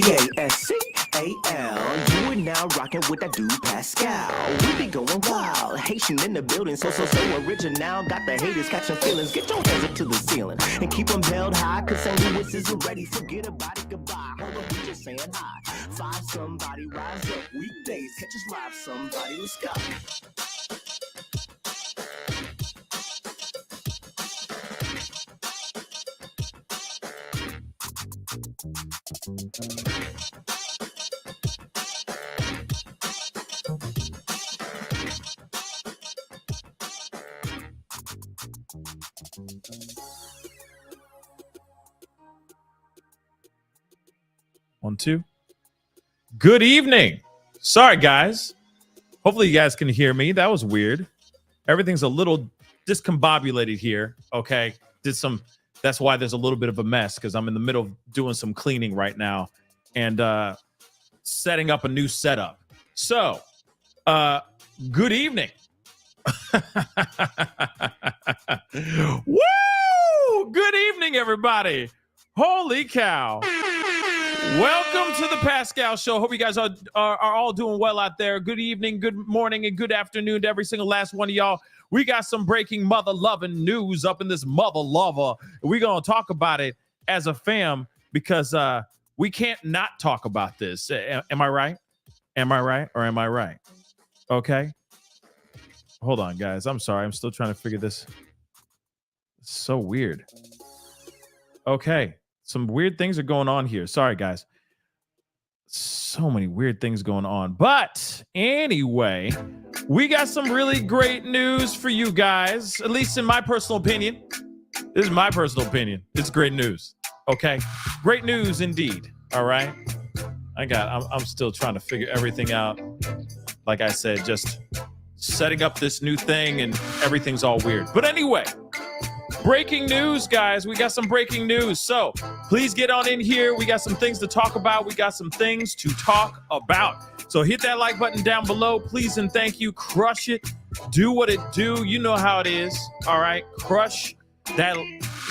Pascal. You are now rocking with that dude Pascal. We be going wild, Haitian in the building, so original. Got the haters catching feelings. Get your hands up to the ceiling and keep them held high. Cause St. Louis isn't ready. Forget about it, goodbye. Hold on, we just saying hi. Five somebody, rise up. Weekdays, catch us live. Somebody, let's go. One, two. Good evening. Sorry, guys. Hopefully you guys can hear me. That was weird. Everything's a little discombobulated here. Okay. That's why there's a little bit of a mess, because I'm in the middle of doing some cleaning right now and setting up a new setup. So, good evening. Woo! Good evening, everybody. Holy cow. Welcome to the Pascal Show. Hope you guys are all doing well out there. Good evening, good morning, and good afternoon to every single last one of y'all. We got some breaking mother-loving news up in this mother-lover. We're going to talk about it as a fam because we can't not talk about this. Am I right? Am I right or am I right? Okay. Hold on, guys. I'm sorry. I'm still trying to figure this. It's so weird. Okay. Some weird things are going on here. Sorry, guys. So many weird things going on. But anyway, we got some really great news for you guys, at least in my personal opinion. This is my personal opinion. It's great news. Okay. Great news indeed. All right. I'm still trying to figure everything out. Like I said, just setting up this new thing and everything's all weird. But anyway, breaking news, guys. We got some breaking news. So please get on in here. We got some things to talk about. We got some things to talk about. So hit that like button down below, please and thank you. Crush it. Do what it do. You know how it is. All right. Crush that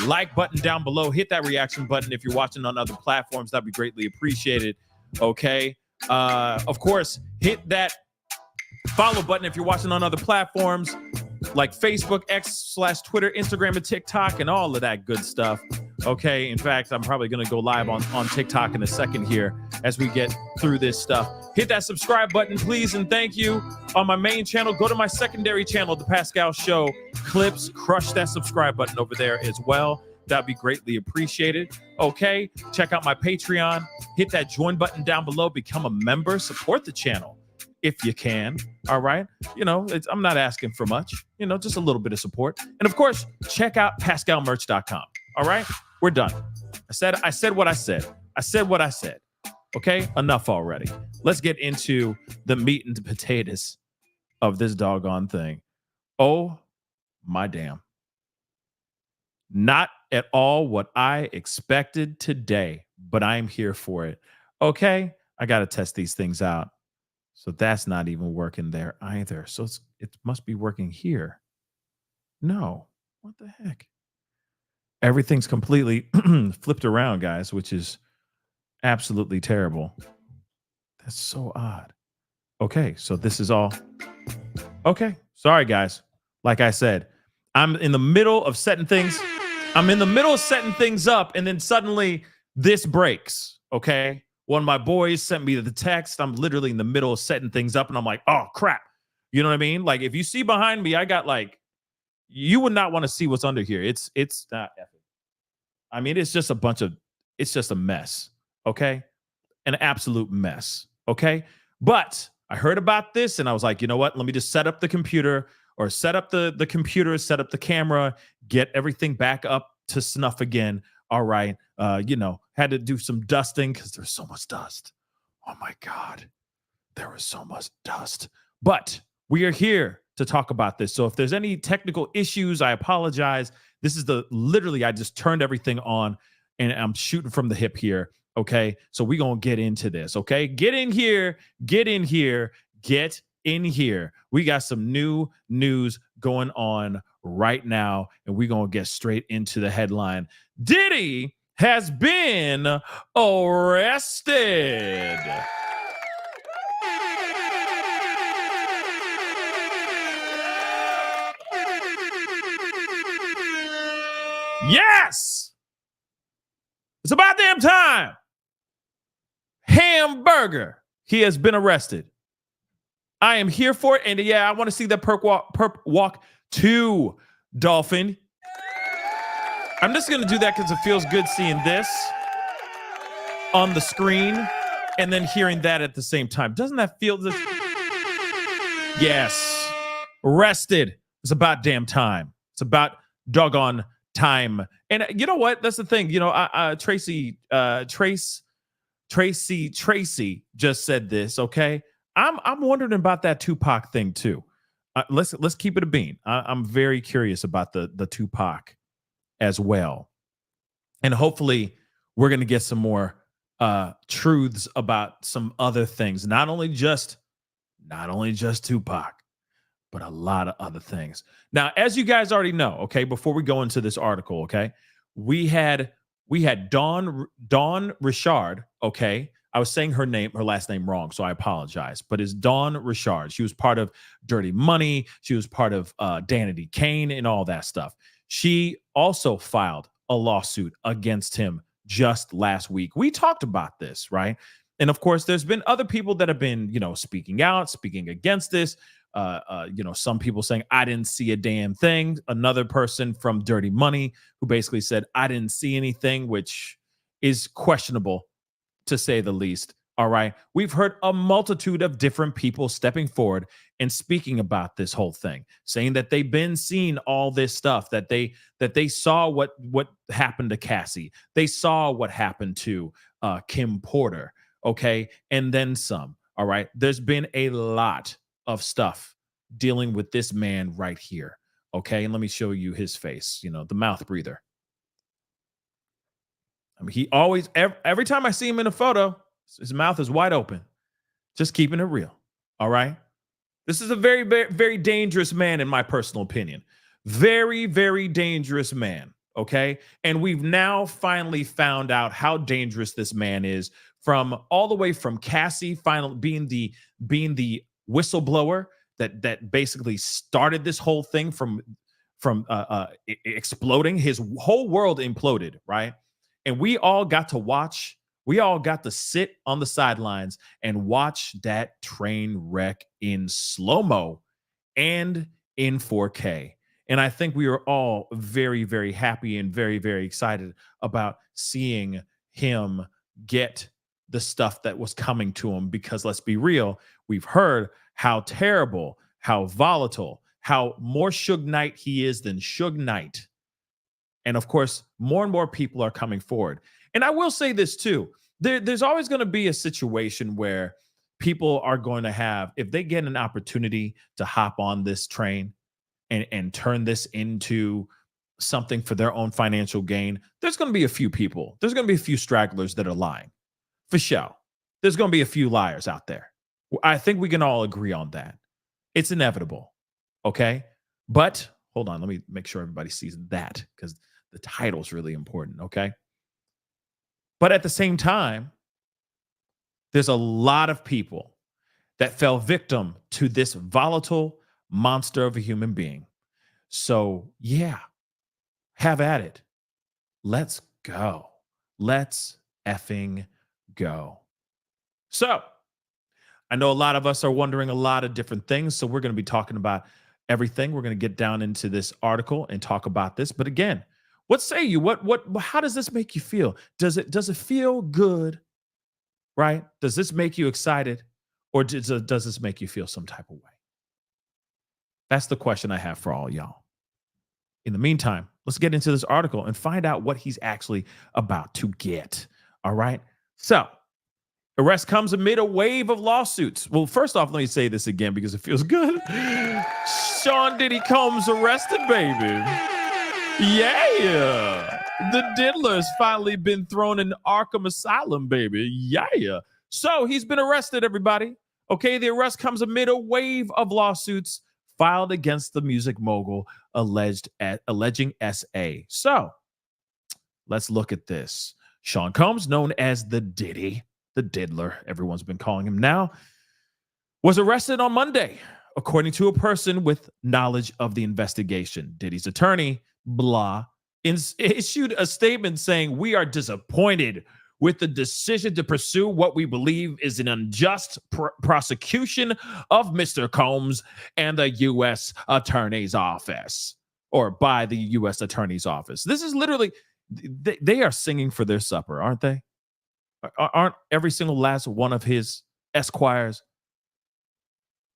like button down below. Hit that reaction button if you're watching on other platforms. That'd be greatly appreciated. Okay. Of course, hit that follow button if you're watching on other platforms like Facebook, X/Twitter, Instagram, and TikTok, and all of that good stuff. Okay. In fact, I'm probably going to go live on TikTok in a second here as we get through this stuff. Hit that subscribe button, please, and thank you. On my main channel, go to my secondary channel, The Pascal Show Clips. Crush that subscribe button over there as well. That'd be greatly appreciated. Okay. Check out my Patreon. Hit that join button down below. Become a member. Support the channel if you can. All right. You know, I'm not asking for much, you know, just a little bit of support. And of course, check out PascalMerch.com. All right. We're done. I said what I said. I said what I said. Okay. Enough already. Let's get into the meat and the potatoes of this doggone thing. Oh my damn. Not at all what I expected today, but I'm here for it. Okay. I got to test these things out. So that's not even working there either. So it must be working here. No. What the heck? Everything's completely flipped around, guys, which is absolutely terrible. That's so odd. Okay, so this is all. Okay, sorry, guys. Like I said, I'm in the middle of setting things. I'm in the middle of setting things up, and then suddenly this breaks, okay? One of my boys sent me the text. I'm literally in the middle of setting things up, and I'm like, oh, crap. You know what I mean? Like, if you see behind me, I got like, you would not want to see what's under here. It's not epic. I mean, it's just a mess, okay? An absolute mess, okay? But I heard about this, and I was like, you know what? Let me just set up the computer or set up the computer, set up the camera, get everything back up to snuff again. All right. You know, had to do some dusting because there's so much dust. Oh my God. There was so much dust. But we are here to talk about this. So if there's any technical issues, I apologize. This is literally, I just turned everything on and I'm shooting from the hip here. Okay. So we're going to get into this. Okay. Get in here. Get in here. Get in here. We got some new news going on right now, and we're going to get straight into the headline. Diddy has been arrested. Yes! It's about damn time. Hamburger. He has been arrested. I am here for it. And yeah, I want to see that perp walk too, Dolphin. I'm just going to do that because it feels good seeing this on the screen and then hearing that at the same time. Doesn't that feel this? Yes. Arrested. It's about damn time. It's about doggone time. And you know what? That's the thing. You know, Tracy just said this. Okay, I'm wondering about that Tupac thing too. Let's keep it a bean. I'm very curious about the Tupac as well, and hopefully we're gonna get some more truths about some other things. Not only just Tupac, but a lot of other things. Now, as you guys already know, okay, before we go into this article, okay, we had Dawn Richard, okay. I was saying her last name wrong, so I apologize. But it's Dawn Richard. She was part of Dirty Money. She was part of Danity Kane and all that stuff. She also filed a lawsuit against him just last week. We talked about this, right? And of course, there's been other people that have been, speaking out, speaking against this. Some people saying, I didn't see a damn thing. Another person from Dirty Money who basically said, I didn't see anything, which is questionable to say the least. All right. We've heard a multitude of different people stepping forward and speaking about this whole thing, saying that they've been seeing all this stuff, that they saw what happened to Cassie. They saw what happened to Kim Porter. Okay. And then some. All right. There's been a lot of stuff dealing with this man right here. Okay. And let me show you his face, the mouth breather. I mean, he always, every time I see him in a photo, his mouth is wide open, just keeping it real. All right. This is a very, very, very dangerous man, in my personal opinion. Very, very dangerous man. Okay. And we've now finally found out how dangerous this man is, from all the way from Cassie finally being the whistleblower that basically started this whole thing from exploding. His whole world imploded, right? And we all got to sit on the sidelines and watch that train wreck in slow-mo and in 4K. And I think we are all very, very happy and very, very excited about seeing him get the stuff that was coming to him, because let's be real, we've heard how terrible, how volatile, how more Suge Knight he is than Suge Knight. And of course, more and more people are coming forward. And I will say this too. There's always going to be a situation where people are going to have, if they get an opportunity to hop on this train and turn this into something for their own financial gain, there's going to be a few people. There's going to be a few stragglers that are lying. For sure. There's going to be a few liars out there. I think we can all agree on that. It's inevitable. Okay? But hold on. Let me make sure everybody sees that, because the title is really important. Okay? But at the same time, there's a lot of people that fell victim to this volatile monster of a human being. So, yeah, have at it. Let's go. Let's effing go. So, I know a lot of us are wondering a lot of different things. So, we're going to be talking about everything. We're going to get down into this article and talk about this. But again, what say you? How does this make you feel? Does it feel good? Right? Does this make you excited, or does this make you feel some type of way? That's the question I have for all y'all. In the meantime, let's get into this article and find out what he's actually about to get. All right. So, arrest comes amid a wave of lawsuits. Well, first off, let me say this again because it feels good. Sean Diddy Combs arrested, baby. Yeah. The diddler's finally been thrown in Arkham Asylum, baby. Yeah. So he's been arrested, everybody. Okay, the arrest comes amid a wave of lawsuits filed against the music mogul alleging SA. So let's look at this. Sean Combs, known as the Diddy, the Diddler, everyone's been calling him now, was arrested on Monday, according to a person with knowledge of the investigation. Diddy's attorney, blah, issued a statement saying, "We are disappointed with the decision to pursue what we believe is an unjust prosecution of Mr. Combs and the U.S. Attorney's Office, or by the U.S. Attorney's Office." This is literally, they are singing for their supper, aren't they? Aren't every single last one of his esquires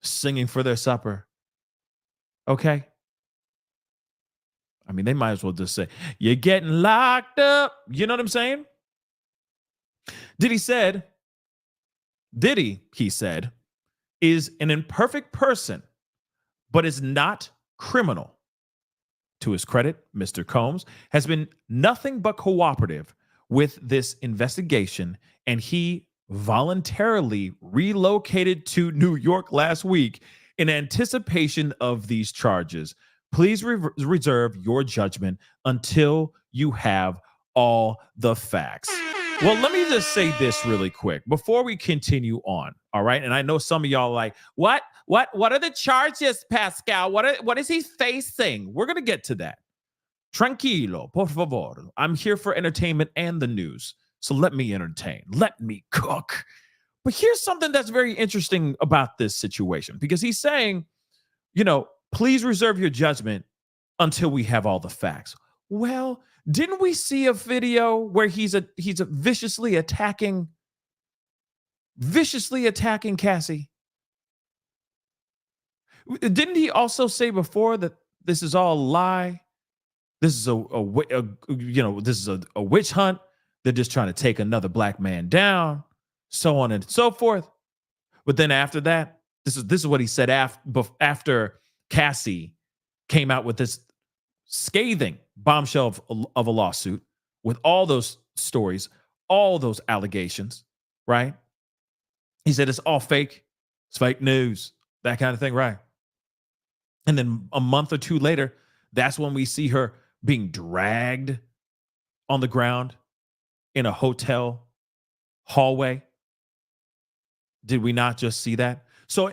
singing for their supper? Okay. I mean, they might as well just say, "You're getting locked up." You know what I'm saying? Diddy, he said, is an imperfect person, but is not criminal. To his credit, Mr. Combs has been nothing but cooperative with this investigation, and he voluntarily relocated to New York last week in anticipation of these charges. Please reserve your judgment until you have all the facts. Well, let me just say this really quick before we continue on. All right. And I know some of y'all are like, what are the charges, Pascal? What is he facing? We're going to get to that. Tranquilo, por favor. I'm here for entertainment and the news. So let me entertain. Let me cook. But here's something that's very interesting about this situation, because he's saying, please reserve your judgment until we have all the facts. Well, didn't we see a video where he's viciously attacking Cassie? Didn't he also say before that this is all a lie? This is this is a witch hunt. They're just trying to take another black man down, so on and so forth. But then after that, this is what he said after Cassie came out with this scathing bombshell of a lawsuit with all those stories, all those allegations, right? He said it's all fake. It's fake news, that kind of thing, right? And then a month or two later, that's when we see her being dragged on the ground in a hotel hallway. Did we not just see that? So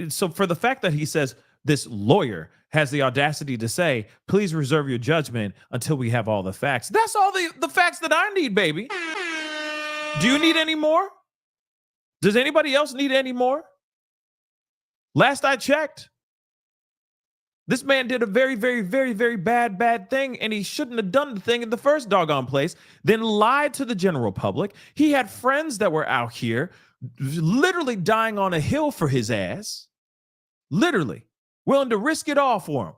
so for the fact that he says this lawyer has the audacity to say, "Please reserve your judgment until we have all the facts," that's all the facts that I need, baby. Do you need any more? Does anybody else need any more? Last I checked, this man did a very, very, very, very bad thing, and he shouldn't have done the thing in the first doggone place, then lied to the general public. He had friends that were out here literally dying on a hill for his ass, literally willing to risk it all for him.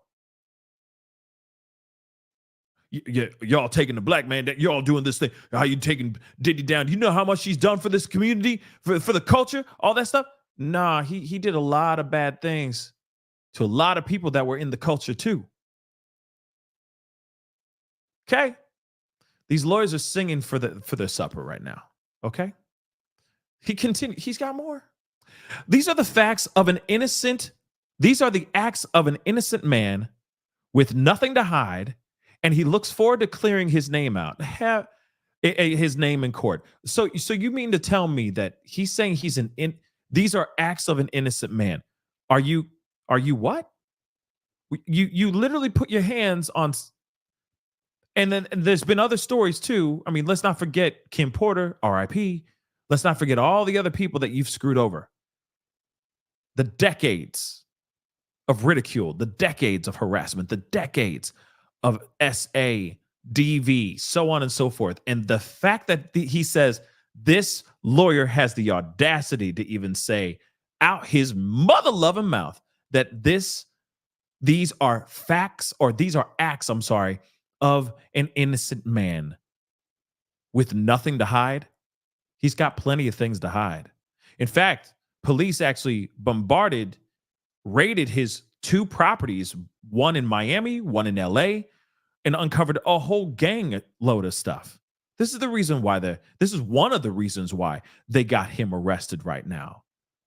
Y'all taking the black man, that y'all doing this thing. How you taking Diddy down? You know how much he's done for this community, for the culture, all that stuff? Nah, he did a lot of bad things to a lot of people that were in the culture too. Okay? These lawyers are singing for their supper right now. Okay? He continued. He's got more. These are the acts of an innocent man with nothing to hide, and he looks forward to clearing his name out, his name in court. So you mean to tell me that he's saying these are acts of an innocent man? Are you what? You literally put your hands on, and then there's been other stories too. I mean, let's not forget Kim Porter, R.I.P. Let's not forget all the other people that you've screwed over. The decades of ridicule, the decades of harassment, the decades of SA, DV, so on and so forth. And the fact that he says this lawyer has the audacity to even say out his mother-loving mouth that these are facts, or these are acts, of an innocent man with nothing to hide. He's got plenty of things to hide. In fact, police actually raided his two properties, one in Miami, one in LA, and uncovered a whole gang load of stuff. This is one of the reasons why they got him arrested right now.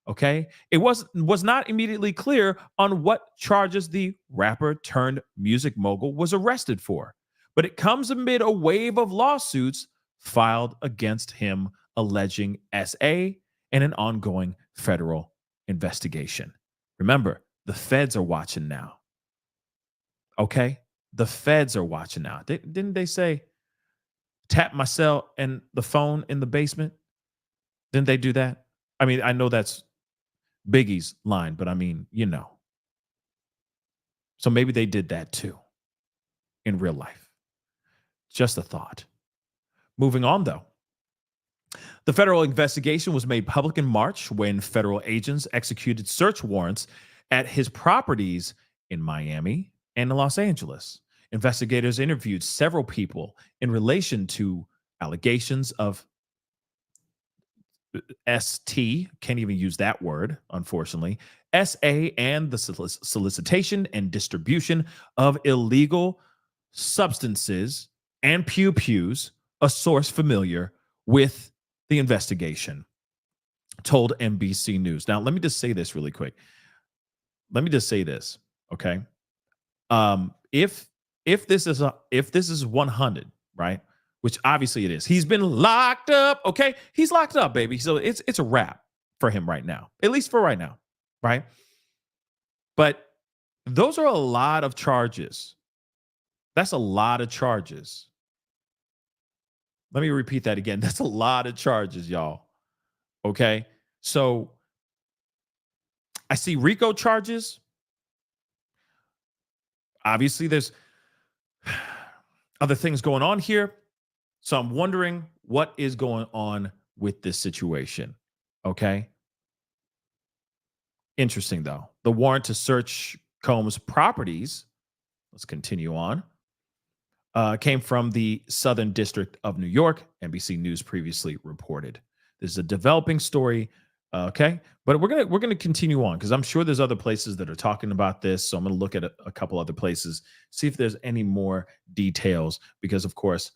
Okay? It was not immediately clear on what charges the rapper turned music mogul was arrested for. but it comes amid a wave of lawsuits filed against him alleging SA and an ongoing federal investigation. Remember, the feds are watching now. Okay? The feds are watching now. Didn't they say tap my cell and the phone in the basement? Didn't they do that? I mean, I know that's Biggie's line, but I mean, So maybe they did that too in real life. Just a thought. Moving on, though. The federal investigation was made public in March when federal agents executed search warrants at his properties in Miami and Los Angeles. Investigators interviewed several people in relation to allegations of ST, can't even use that word, unfortunately, SA, and the solicitation and distribution of illegal substances and pew-pews, a source familiar with the investigation told NBC News. Now, let me just say this really quick. Let me just say this, okay? If this is 100, right? Which obviously it is. He's been locked up, okay? He's locked up, baby. So it's a wrap for him right now, at least for right now, right? But those are a lot of charges. That's a lot of charges. Let me repeat that again. That's a lot of charges, y'all. Okay? So I see RICO charges. Obviously, there's other things going on here. So I'm wondering what is going on with this situation. Okay. Interesting, though. The warrant to search Combs' properties, let's continue on, came from the Southern District of New York, NBC News previously reported. This is a developing story, okay? But we're gonna continue on because I'm sure there's other places that are talking about this. So I'm gonna look at a couple other places, see if there's any more details, because of course,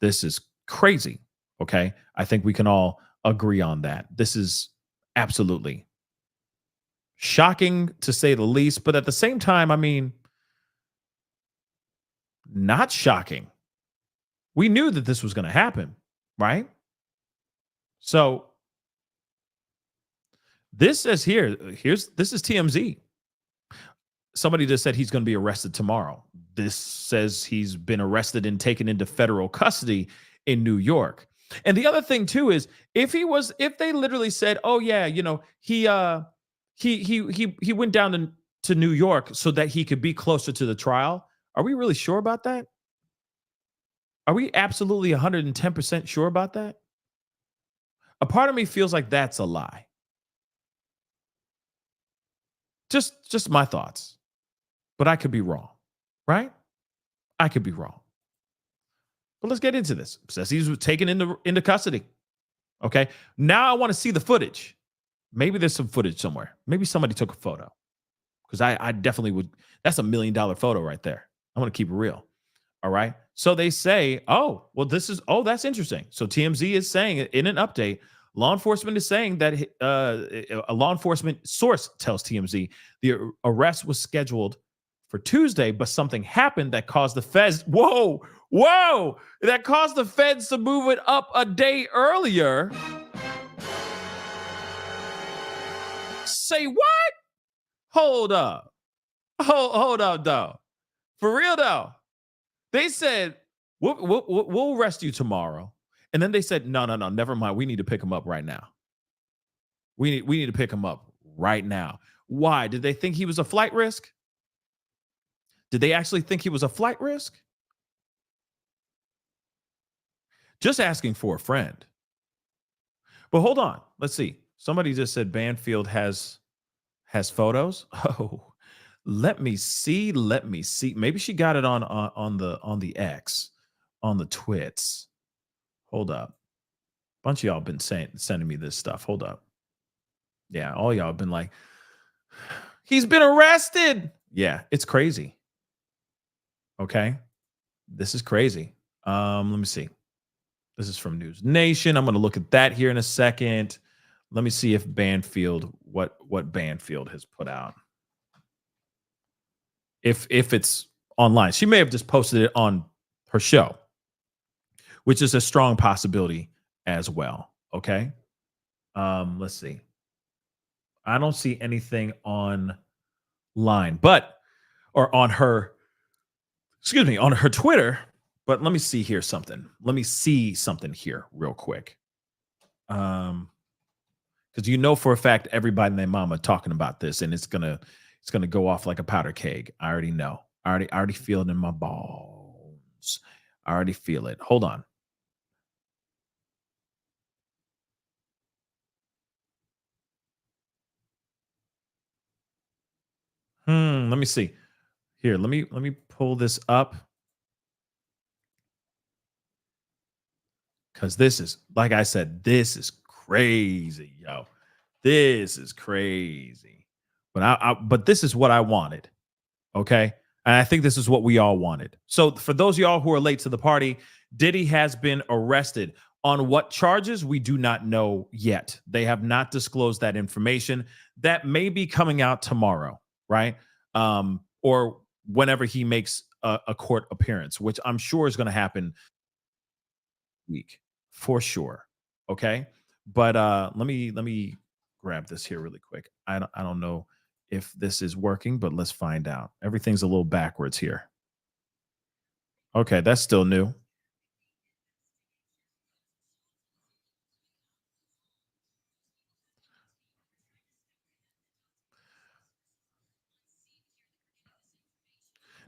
this is crazy, okay? I think we can all agree on that. This is absolutely shocking to say the least, but at the same time, I mean, not shocking. We knew that this was going to happen, right? So this says this is TMZ. Somebody just said he's going to be arrested tomorrow. This says he's been arrested and taken into federal custody in New York. And the other thing too is if they literally said, "Oh yeah, he went down to New York so that he could be closer to the trial," are we really sure about that? Are we absolutely 110% sure about that? A part of me feels like that's a lie. Just my thoughts. But I could be wrong, right? I could be wrong. But let's get into this. It says he was taken into custody. Okay. Now I want to see the footage. Maybe there's some footage somewhere. Maybe somebody took a photo. Because I definitely would. That's $1 million photo right there. I want to keep it real. All right. So they say, that's interesting. So TMZ is saying in an update, law enforcement is saying that a law enforcement source tells TMZ the arrest was scheduled for Tuesday, but something happened that caused the feds. That caused the feds to move it up a day earlier. Say what? Hold up. Hold up, though. For real, though. They said, we'll arrest you tomorrow. And then they said, no, never mind. We need to pick him up right now. We need to pick him up right now. Why? Did they think he was a flight risk? Did they actually think he was a flight risk? Just asking for a friend. But hold on. Let's see. Somebody just said Banfield has photos. Oh, let me see. Maybe she got it on the X, on the twits. Hold up. A bunch of y'all been sending me this stuff. Hold up. Yeah, all y'all have been like, he's been arrested. Yeah, it's crazy. Okay. This is crazy. Let me see. This is from News Nation. I'm going to look at that here in a second. Let me see if Banfield, what Banfield has put out. If it's online. She may have just posted it on her show, which is a strong possibility as well. Okay. Let's see. I don't see anything online, but or on her, excuse me, on her Twitter. But let me see here something. Let me see something here real quick. Because you know for a fact everybody and their mama talking about this, and it's gonna go off like a powder keg. I already know. I already feel it in my bones. I already feel it. Hold on. Let me see. Here, let me pull this up because this is, like I said, this is crazy, yo. This is crazy. But this is what I wanted. Okay. And I think this is what we all wanted. So, for those of y'all who are late to the party, Diddy has been arrested. On what charges? We do not know yet. They have not disclosed that information. That may be coming out tomorrow, right? Or whenever he makes a court appearance, which I'm sure is going to happen week for sure. Okay. But let me grab this here really quick. I don't know if this is working, but let's find out. Everything's a little backwards here. Okay, that's still new.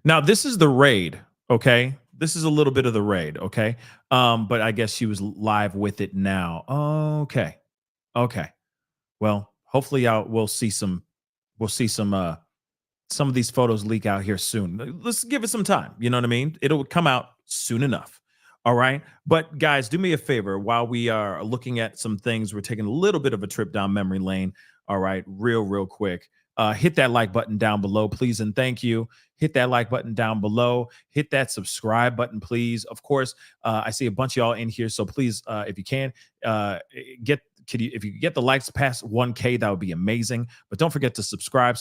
Now, this is the raid, okay? This is a little bit of the raid, okay? But I guess she was live with it now. Okay. Okay. Well, hopefully we'll see some of these photos leak out here soon. Let's give it some time. You know what I mean? It'll come out soon enough. All right. But guys, do me a favor while we are looking at some things. We're taking a little bit of a trip down memory lane. All right. Real quick. Hit that like button down below, please. And thank you. Hit that like button down below. Hit that subscribe button, please. Of course, I see a bunch of y'all in here. So please, if you can, get if you could get the likes past 1K, that would be amazing. But don't forget to subscribe.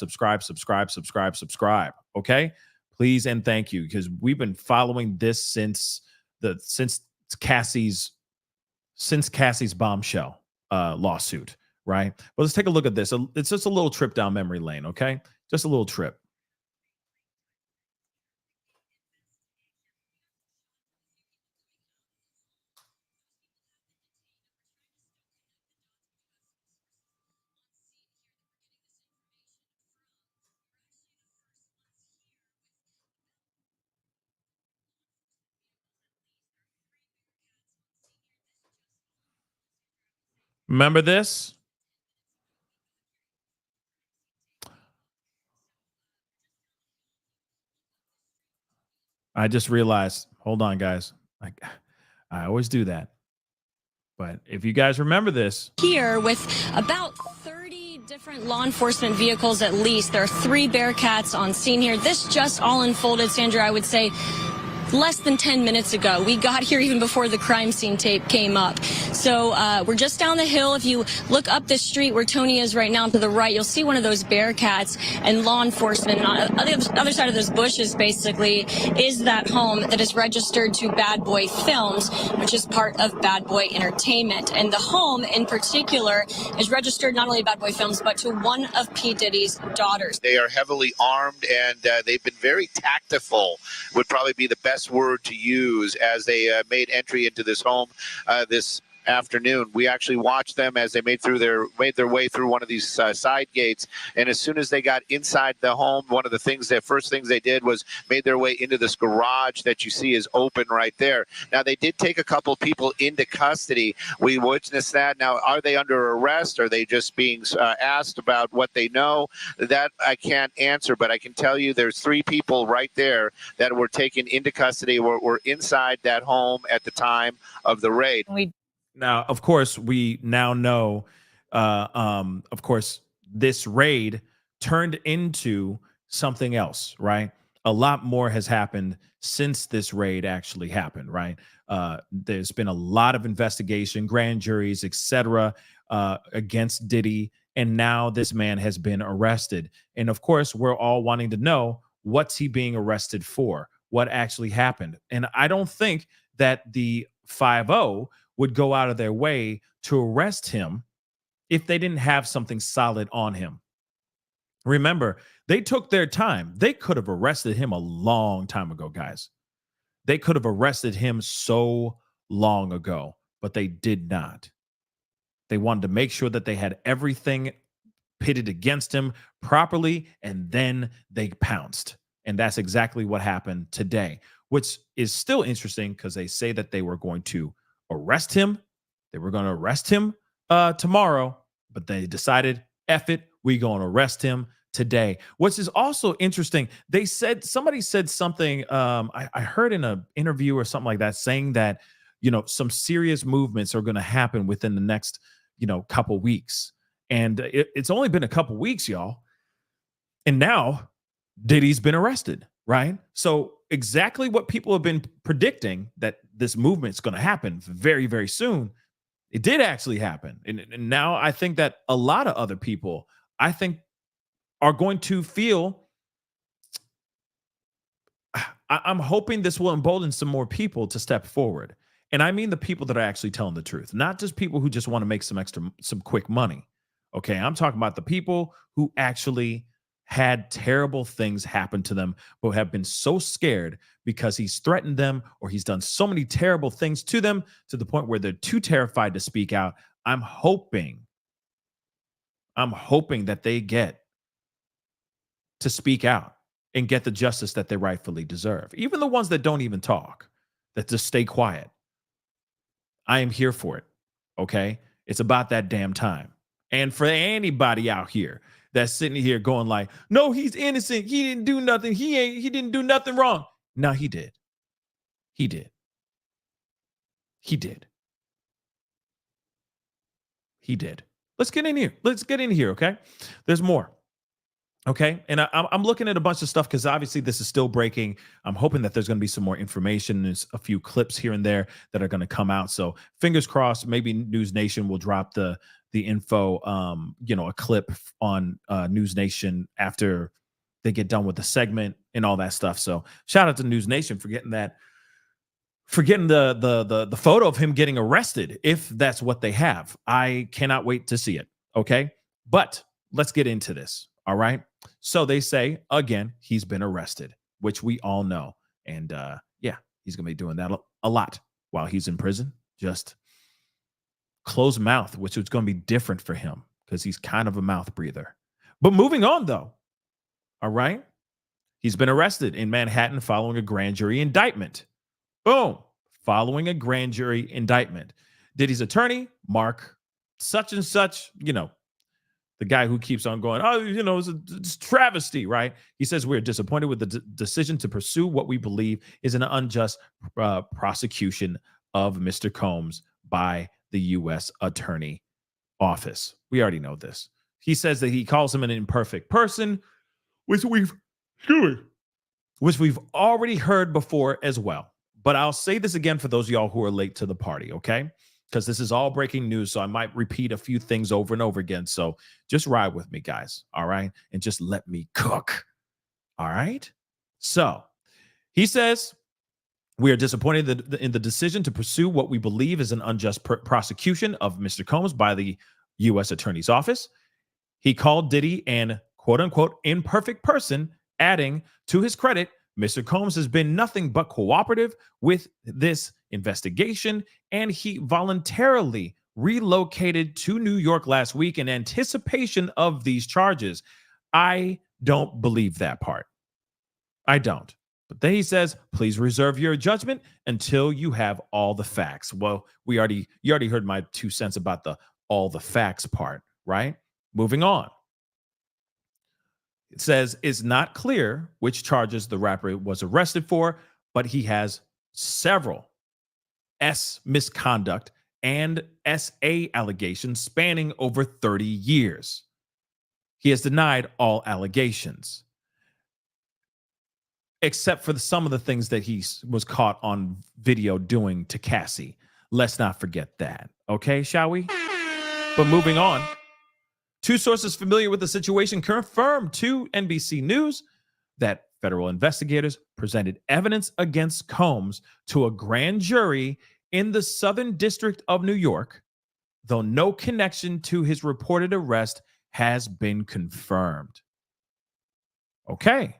Okay, please and thank you, because we've been following this since Cassie's bombshell lawsuit, right? But let's take a look at this. It's just a little trip down memory lane. Okay, just a little trip. Remember this? I just realized. Hold on, guys. I always do that. But if you guys remember this, here with about 30 different law enforcement vehicles at least. There are 3 Bearcats on scene here. This just all unfolded, Sandra, I would say less than 10 minutes ago. We got here even before the crime scene tape came up. So we're just down the hill. If you look up the street where Tony is right now to the right, you'll see one of those Bearcats and law enforcement. On the other side of those bushes, basically, is that home that is registered to Bad Boy Films, which is part of Bad Boy Entertainment. And the home in particular is registered not only to Bad Boy Films, but to one of P. Diddy's daughters. They are heavily armed, and they've been very tactful, would probably be the best word to use, as they made entry into this home this afternoon. We actually watched them as they made their way through one of these side gates, and as soon as they got inside the home, one of the first things they did was made their way into this garage that you see is open right there. Now, they did take a couple of people into custody. We witnessed that. Now, are they under arrest? Are they just being asked about what they know? That I can't answer, but I can tell you there's 3 people right there that were taken into custody, were inside that home at the time of the raid. now, of course, we now know, of course, this raid turned into something else, right? A lot more has happened since this raid actually happened, right? There's been a lot of investigation, grand juries, etc., against Diddy, and now this man has been arrested. And of course, we're all wanting to know, what's he being arrested for? what actually happened. And I don't think that the 5-0 would go out of their way to arrest him if they didn't have something solid on him. Remember, they took their time. They could have arrested him a long time ago, guys. They could have arrested him so long ago, but they did not. They wanted to make sure that they had everything pitted against him properly, and then they pounced. And that's exactly what happened today, which is still interesting because they say that they were going to arrest him. They were going to arrest him tomorrow, but they decided, F it, we going to arrest him today. Which is also interesting. They said, somebody said something, I heard in an interview or something like that, saying that, some serious movements are going to happen within the next, couple weeks. And it's only been a couple weeks, y'all. And now Diddy's been arrested, right? So exactly what people have been predicting, that this movement's going to happen very, very soon, it did actually happen. And now I think that a lot of other people, I think, are going to feel, I'm hoping this will embolden some more people to step forward. And I mean the people that are actually telling the truth, not just people who just want to make some quick money. Okay, I'm talking about the people who actually had terrible things happen to them, but have been so scared because he's threatened them or he's done so many terrible things to them to the point where they're too terrified to speak out. I'm hoping that they get to speak out and get the justice that they rightfully deserve. Even the ones that don't even talk, that just stay quiet. I am here for it. Okay, it's about that damn time. And for anybody out here that's sitting here going like, no, he's innocent. He didn't do nothing. He didn't do nothing wrong. No, he did. He did. He did. He did. Let's get in here. Let's get in here. Okay. There's more. Okay. And I'm looking at a bunch of stuff because obviously this is still breaking. I'm hoping that there's going to be some more information. There's a few clips here and there that are going to come out. So fingers crossed, maybe News Nation will drop the info, a clip on News Nation after they get done with the segment and all that stuff. So shout out to News Nation for getting that, for getting the photo of him getting arrested, if that's what they have. I cannot wait to see it. Okay. But let's get into this. All right. So they say, again, he's been arrested, which we all know. And he's going to be doing that a lot while he's in prison. Just closed mouth, which is going to be different for him because he's kind of a mouth breather. But moving on, though. All right. He's been arrested in Manhattan following a grand jury indictment. Boom. Following a grand jury indictment. Diddy's attorney, Mark, such and such, the guy who keeps on going, it's travesty, right? He says, we're disappointed with the decision to pursue what we believe is an unjust prosecution of Mr. Combs by the U.S. Attorney Office. We already know this. He says that he calls him an imperfect person, which we've already heard before as well. But I'll say this again for those of y'all who are late to the party, okay? Because this is all breaking news, so I might repeat a few things over and over again. So just ride with me, guys, all right? And just let me cook, all right? So he says, we are disappointed in the decision to pursue what we believe is an unjust prosecution of Mr. Combs by the U.S. Attorney's Office. He called Diddy an quote-unquote imperfect person, adding, to his credit, Mr. Combs has been nothing but cooperative with this investigation, and he voluntarily relocated to New York last week in anticipation of these charges. I don't believe that part. I don't. But then he says, please reserve your judgment until you have all the facts. Well, you already heard my 2 cents about the all the facts part, right? Moving on. It says it's not clear which charges the rapper was arrested for, but he has several S misconduct and SA allegations spanning over 30 years. He has denied all allegations, except for some of the things that he was caught on video doing to Cassie. Let's not forget that. Okay, shall we? But moving on. 2 sources familiar with the situation confirmed to NBC News that federal investigators presented evidence against Combs to a grand jury in the Southern District of New York, though no connection to his reported arrest has been confirmed. Okay.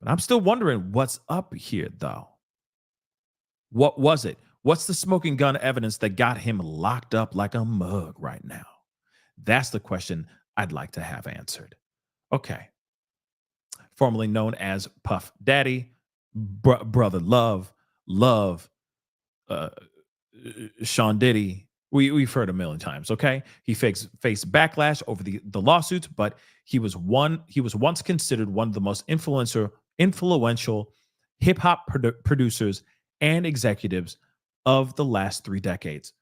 But I'm still wondering what's up here, though. What was it? What's the smoking gun evidence that got him locked up like a mug right now? That's the question I'd like to have answered. Okay. Formerly known as Puff Daddy, Brother Love, uh, Sean Diddy. We've heard a million times. Okay, he faced backlash over the lawsuits, but he was once considered one of the most influential hip hop producers and executives of the last 3 decades.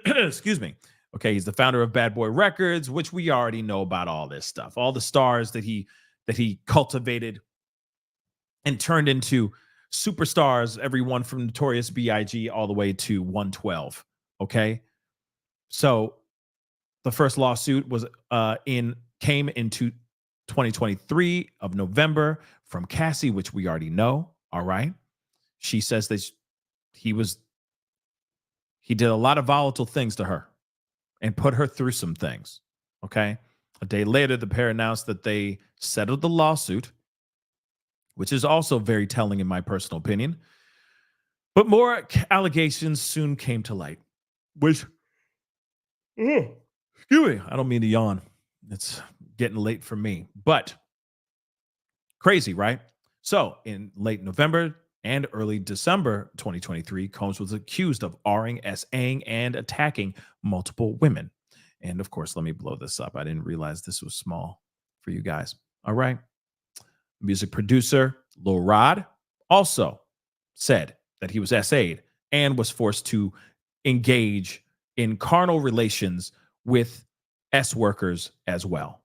Excuse me. Okay, he's the founder of Bad Boy Records, which we already know about all this stuff, all the stars that he cultivated and turned into superstars, everyone from Notorious B.I.G. all the way to 112. Okay. So the first lawsuit was came into 2023 of November from Cassie, which we already know. All right. She says that he did a lot of volatile things to her and put her through some things. Okay. A day later, the pair announced that they settled the lawsuit, which is also very telling in my personal opinion. But more allegations soon came to light, which, excuse me, I don't mean to yawn. It's getting late for me, but crazy, right? So in late November and early December 2023, Combs was accused of R-ing, S-ing, and attacking multiple women. And of course, let me blow this up. I didn't realize this was small for you guys. All right. Music producer Lil Rod also said that he was SA'd and was forced to engage in carnal relations with S workers as well.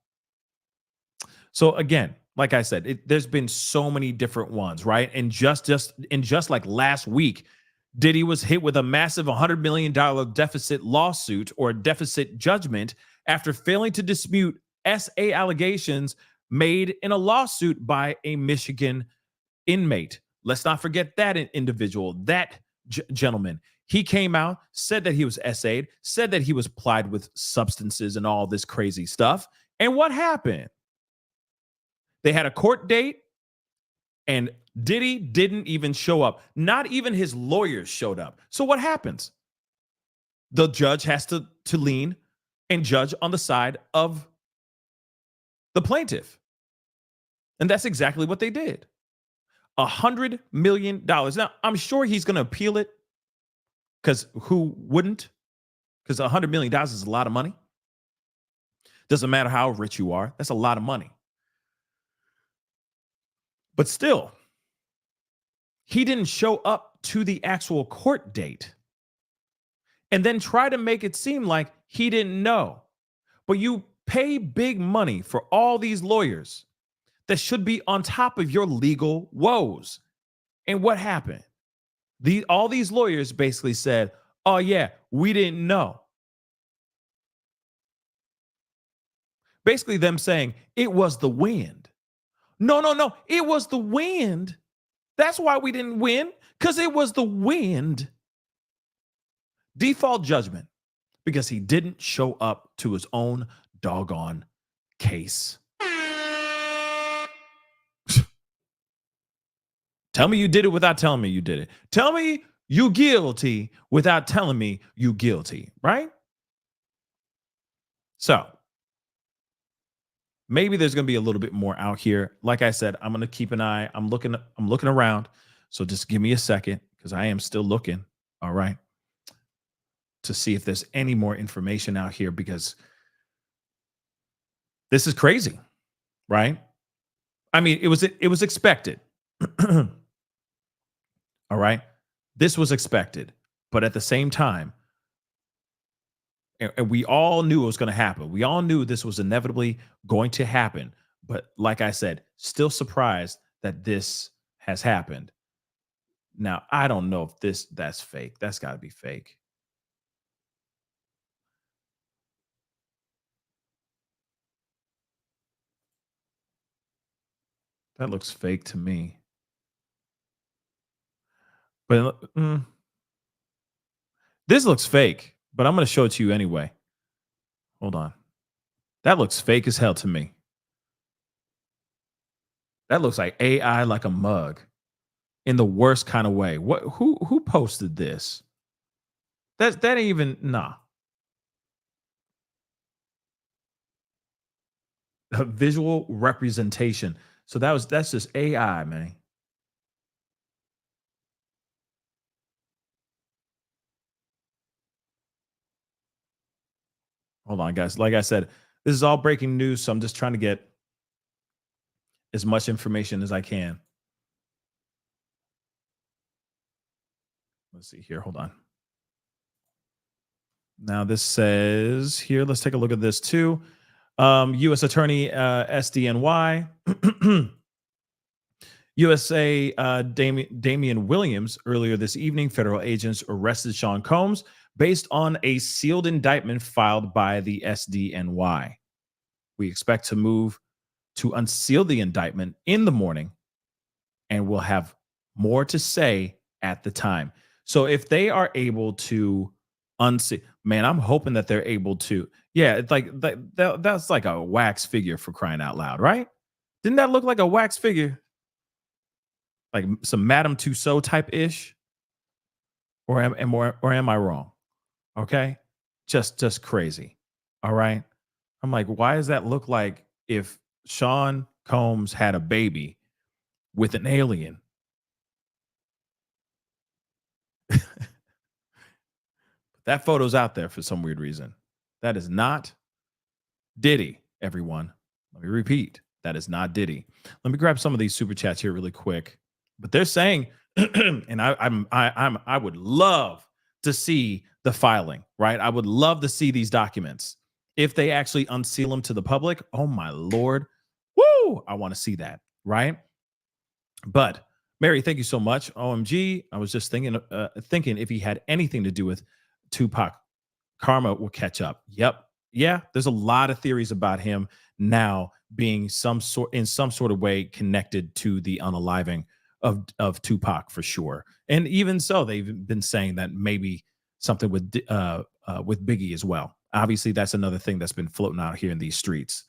So again, like I said, there's been so many different ones, right? And just like last week, Diddy was hit with a massive $100 million deficit lawsuit or deficit judgment after failing to dispute SA allegations made in a lawsuit by a Michigan inmate. Let's not forget that individual, that gentleman. He came out, said that he was SA'd, said that he was plied with substances and all this crazy stuff. And what happened? They had a court date, and Diddy didn't even show up. Not even his lawyers showed up. So what happens? The judge has to lean and judge on the side of the plaintiff. And that's exactly what they did. $100 million. Now, I'm sure he's going to appeal it, because who wouldn't? Because $100 million is a lot of money. Doesn't matter how rich you are. That's a lot of money. But still, he didn't show up to the actual court date and then try to make it seem like he didn't know. But you pay big money for all these lawyers that should be on top of your legal woes. And what happened? All these lawyers basically said, oh yeah, we didn't know. Basically them saying it was the wind. No, it was the wind. That's why we didn't win, because it was the wind. Default judgment, because he didn't show up to his own doggone case. Tell me you did it without telling me you did it. Tell me you guilty without telling me you guilty, right? So maybe there's going to be a little bit more out here. Like I said, I'm going to keep an eye. I'm looking around. So just give me a second, because I am still looking. All right. To see if there's any more information out here, because this is crazy, right? I mean, it was expected. All right. This was expected. But at the same time, and we all knew it was going to happen. We all knew this was inevitably going to happen. But like I said, still surprised that this has happened. Now, I don't know if that's fake. That's got to be fake. That looks fake to me. But this looks fake, but I'm going to show it to you anyway. Hold on. That looks fake as hell to me. That looks like AI like a mug in the worst kind of way. What who posted this? That ain't even nah. A visual representation. So that's just AI, man. Hold on, guys. Like I said, this is all breaking news, so I'm just trying to get as much information as I can. Let's see here. Hold on. Now this says here, let's take a look at this too. U.S. Attorney SDNY, USA Damian Williams, earlier this evening, federal agents arrested Sean Combs based on a sealed indictment filed by the SDNY. We expect to move to unseal the indictment in the morning, and we'll have more to say at the time. So if they are able to unseal, man, I'm hoping that they're able to. Yeah, it's like that's like a wax figure, for crying out loud, right? Didn't that look like a wax figure? Like some Madame Tussauds type ish? Or am I wrong? Okay. Just crazy. All right. I'm like, why does that look like if Sean Combs had a baby with an alien? That photo's out there for some weird reason. That is not Diddy, everyone. Let me repeat. That is not Diddy. Let me grab some of these super chats here really quick. But they're saying, and I would love to see the filing, right? I would love to see these documents. If they actually unseal them to the public, oh my Lord. Woo! I want to see that, right? But Mary, thank you so much. OMG. I was just thinking if he had anything to do with Tupac, karma will catch up. Yep. Yeah, there's a lot of theories about him now being in some sort of way connected to the unaliving of Tupac for sure. And even so, they've been saying that maybe something with Biggie as well. Obviously, that's another thing that's been floating out here in these streets.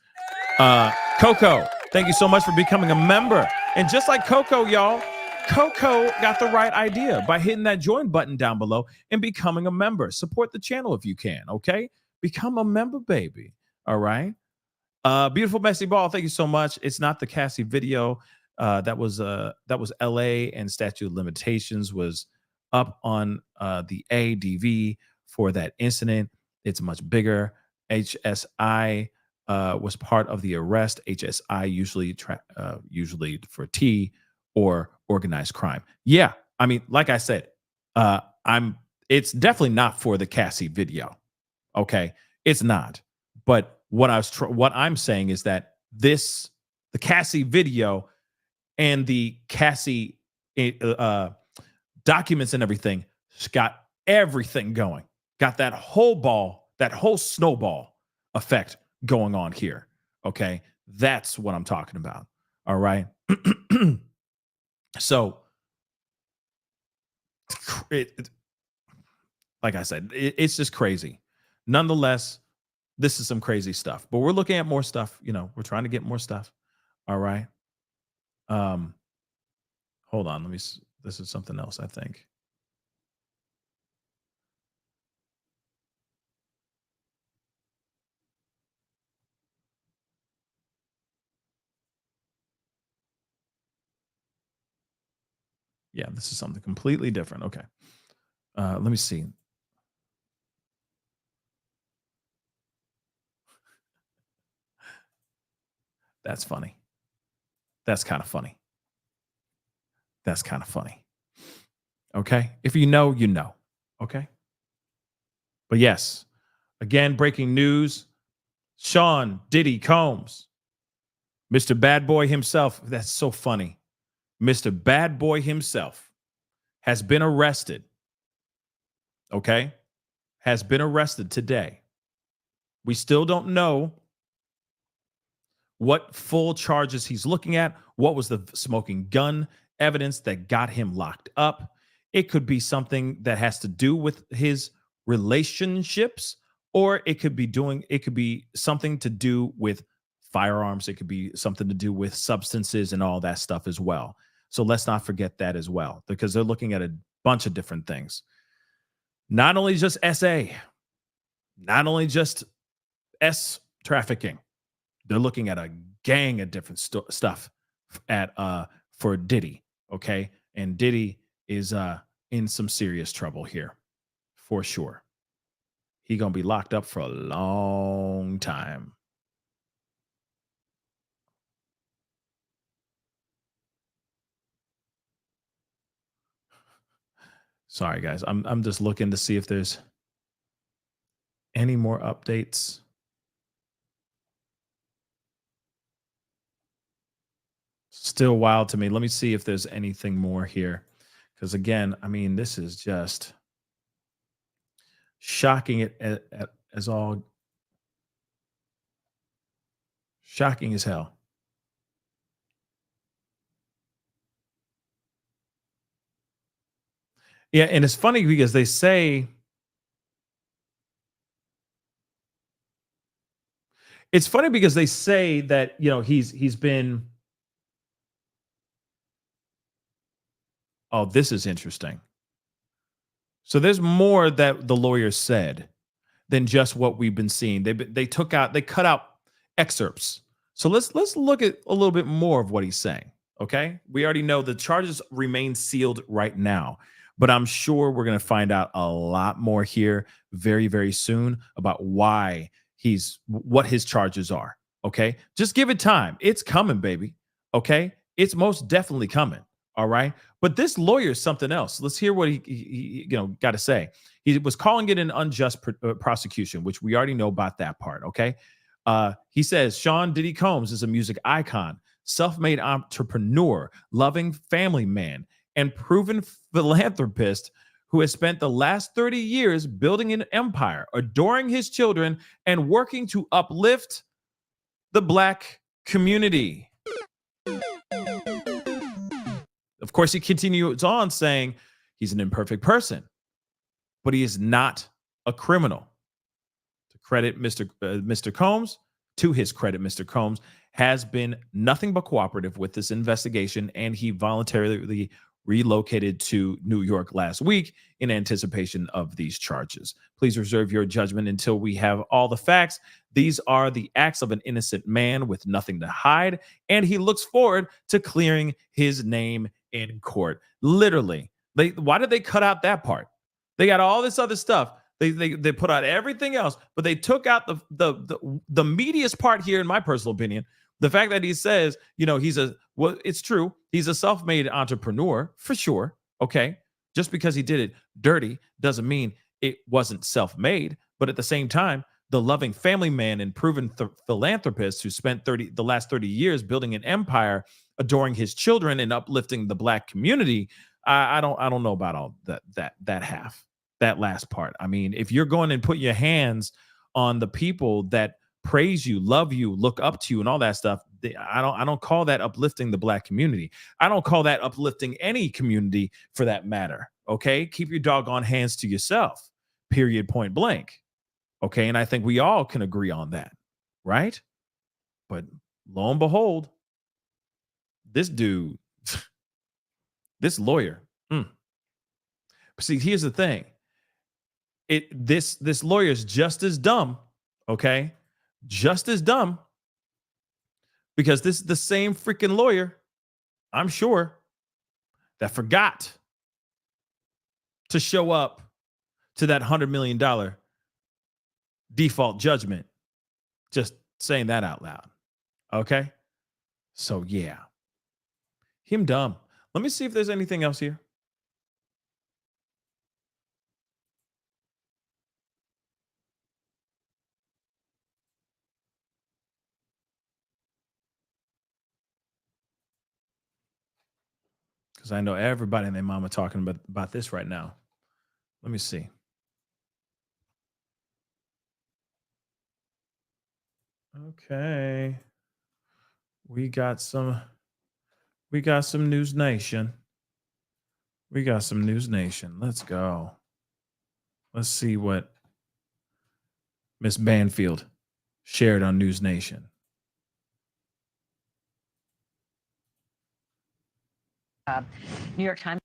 Coco, thank you so much for becoming a member. And just like Coco, y'all, Coco got the right idea by hitting that join button down below and becoming a member. Support the channel if you can, okay? Become a member, baby. All right. Beautiful Messy Ball, thank you so much. It's not the Cassie video. That was LA, and statute of limitations was up on the ADV for that incident. It's much bigger. HSI was part of the arrest. HSI usually for T or organized crime. Yeah, I mean, like I said, it's definitely not for the Cassie video. Okay, it's not. But what I'm saying is that the Cassie video and the Cassie documents and everything got everything going. Got that whole snowball effect going on here. Okay, that's what I'm talking about. All right. So, like I said, it's just crazy. Nonetheless, this is some crazy stuff, but we're looking at more stuff. We're trying to get more stuff. All right. Hold on. This is something else, I think. Yeah, this is something completely different. Okay. Let me see. That's funny. That's kind of funny. That's kind of funny. Okay. If you know, you know. Okay. But yes, again, breaking news. Sean Diddy Combs, Mr. Bad Boy himself. That's so funny. Mr. Bad Boy himself has been arrested. Okay. Has been arrested today. We still don't know what full charges he's looking at. What was the smoking gun evidence that got him locked up? It could be something that has to do with his relationships, or it could be something to do with firearms. It could be something to do with substances and all that stuff as well. So let's not forget that as well, because they're looking at a bunch of different things. Not only just SA, not only just S trafficking. They're looking at a gang of different stuff at for Diddy, okay? And Diddy is in some serious trouble here for sure. He going to be locked up for a long time. Sorry guys. I'm just looking to see if there's any more updates. Still wild to me. Let me see if there's anything more here. Because again, I mean, this is just shocking as all shocking as hell. Yeah, and it's funny because they say that, he's been. Oh, this is interesting. So there's more that the lawyer said than just what we've been seeing. They cut out excerpts. So let's look at a little bit more of what he's saying. Okay, we already know the charges remain sealed right now, but I'm sure we're going to find out a lot more here very, very soon about what his charges are. Okay, just give it time. It's coming, baby. Okay, it's most definitely coming. All right, but this lawyer is something else. Let's hear what he got to say. He was calling it an unjust prosecution, which we already know about that part. Okay. He says Sean Diddy Combs is a music icon, self-made entrepreneur, loving family man, and proven philanthropist who has spent the last 30 years building an empire, adoring his children, and working to uplift the Black community. Of course, he continues on saying he's an imperfect person, but he is not a criminal. To his credit, Mr. Combs has been nothing but cooperative with this investigation, and he voluntarily relocated to New York last week in anticipation of these charges. Please reserve your judgment until we have all the facts. These are the acts of an innocent man with nothing to hide, and he looks forward to clearing his name in court. Literally. Why did they cut out that part? They got all this other stuff. They put out everything else, but they took out the meatiest part here, in my personal opinion. The fact that he says, it's true. He's a self-made entrepreneur for sure. Okay. Just because he did it dirty doesn't mean it wasn't self-made. But at the same time, the loving family man and proven philanthropist who spent the last 30 years building an empire, adoring his children and uplifting the Black community. I don't know about all that half, that last part. I mean, if you're going and put your hands on the people that praise you, love you, look up to you, and all that stuff, I don't call that uplifting the Black community. I don't call that uplifting any community for that matter. Okay, keep your doggone hands to yourself. Period. Point blank. Okay, and I think we all can agree on that, right? But lo and behold, this dude, this lawyer. See, here's the thing. This lawyer is just as dumb, okay? Just as dumb, because this is the same freaking lawyer, I'm sure, that forgot to show up to that $100 million default judgment. Just saying that out loud. Okay? So yeah. Him dumb. Let me see if there's anything else here. Because I know everybody and their mama talking about this right now. Let me see. Okay. We got some News Nation. We got some News Nation. Let's go. Let's see what Miss Banfield shared on News Nation. New York Times.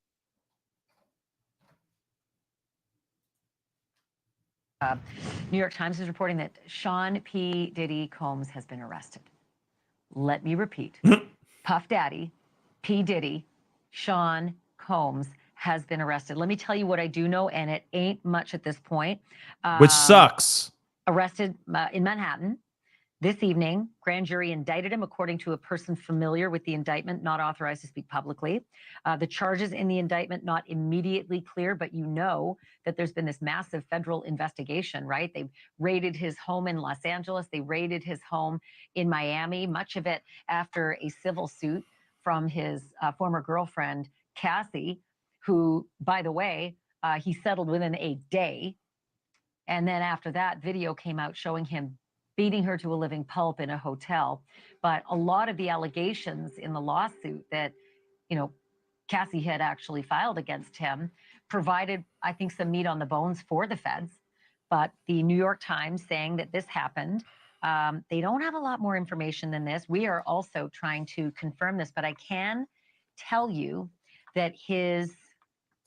New York Times is reporting that Sean P. Diddy Combs has been arrested. Let me repeat. Puff Daddy, P. Diddy, Sean Combs has been arrested. Let me tell you what I do know, and it ain't much at this point. Which sucks. Arrested in Manhattan. This evening, grand jury indicted him according to a person familiar with the indictment, not authorized to speak publicly. The charges in the indictment not immediately clear, but you know that there's been this massive federal investigation, right? They've raided his home in Los Angeles. They raided his home in Miami, much of it after a civil suit from his former girlfriend, Cassie, who, by the way, he settled within a day. And then after that, video came out showing him beating her to a living pulp in a hotel. But a lot of the allegations in the lawsuit that, Cassie had actually filed against him provided, I think, some meat on the bones for the feds. But the New York Times saying that this happened, they don't have a lot more information than this. We are also trying to confirm this, but I can tell you that his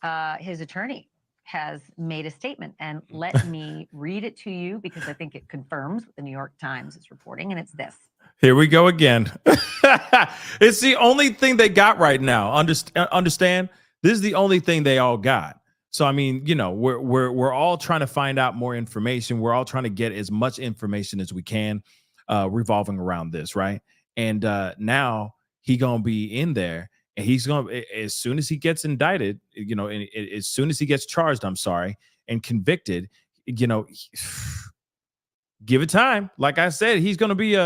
attorney has made a statement, and let me read it to you because I think it confirms what the New York Times is reporting, and it's this. Here we go again. It's the only thing they got right now. Understand? This is the only thing they all got. So I mean, we're all trying to find out more information. We're all trying to get as much information as we can, revolving around this, right? And now he gonna be in there. And he's going to, as soon as he gets indicted, as soon as he gets charged, and convicted, give it time. Like I said, he's going to be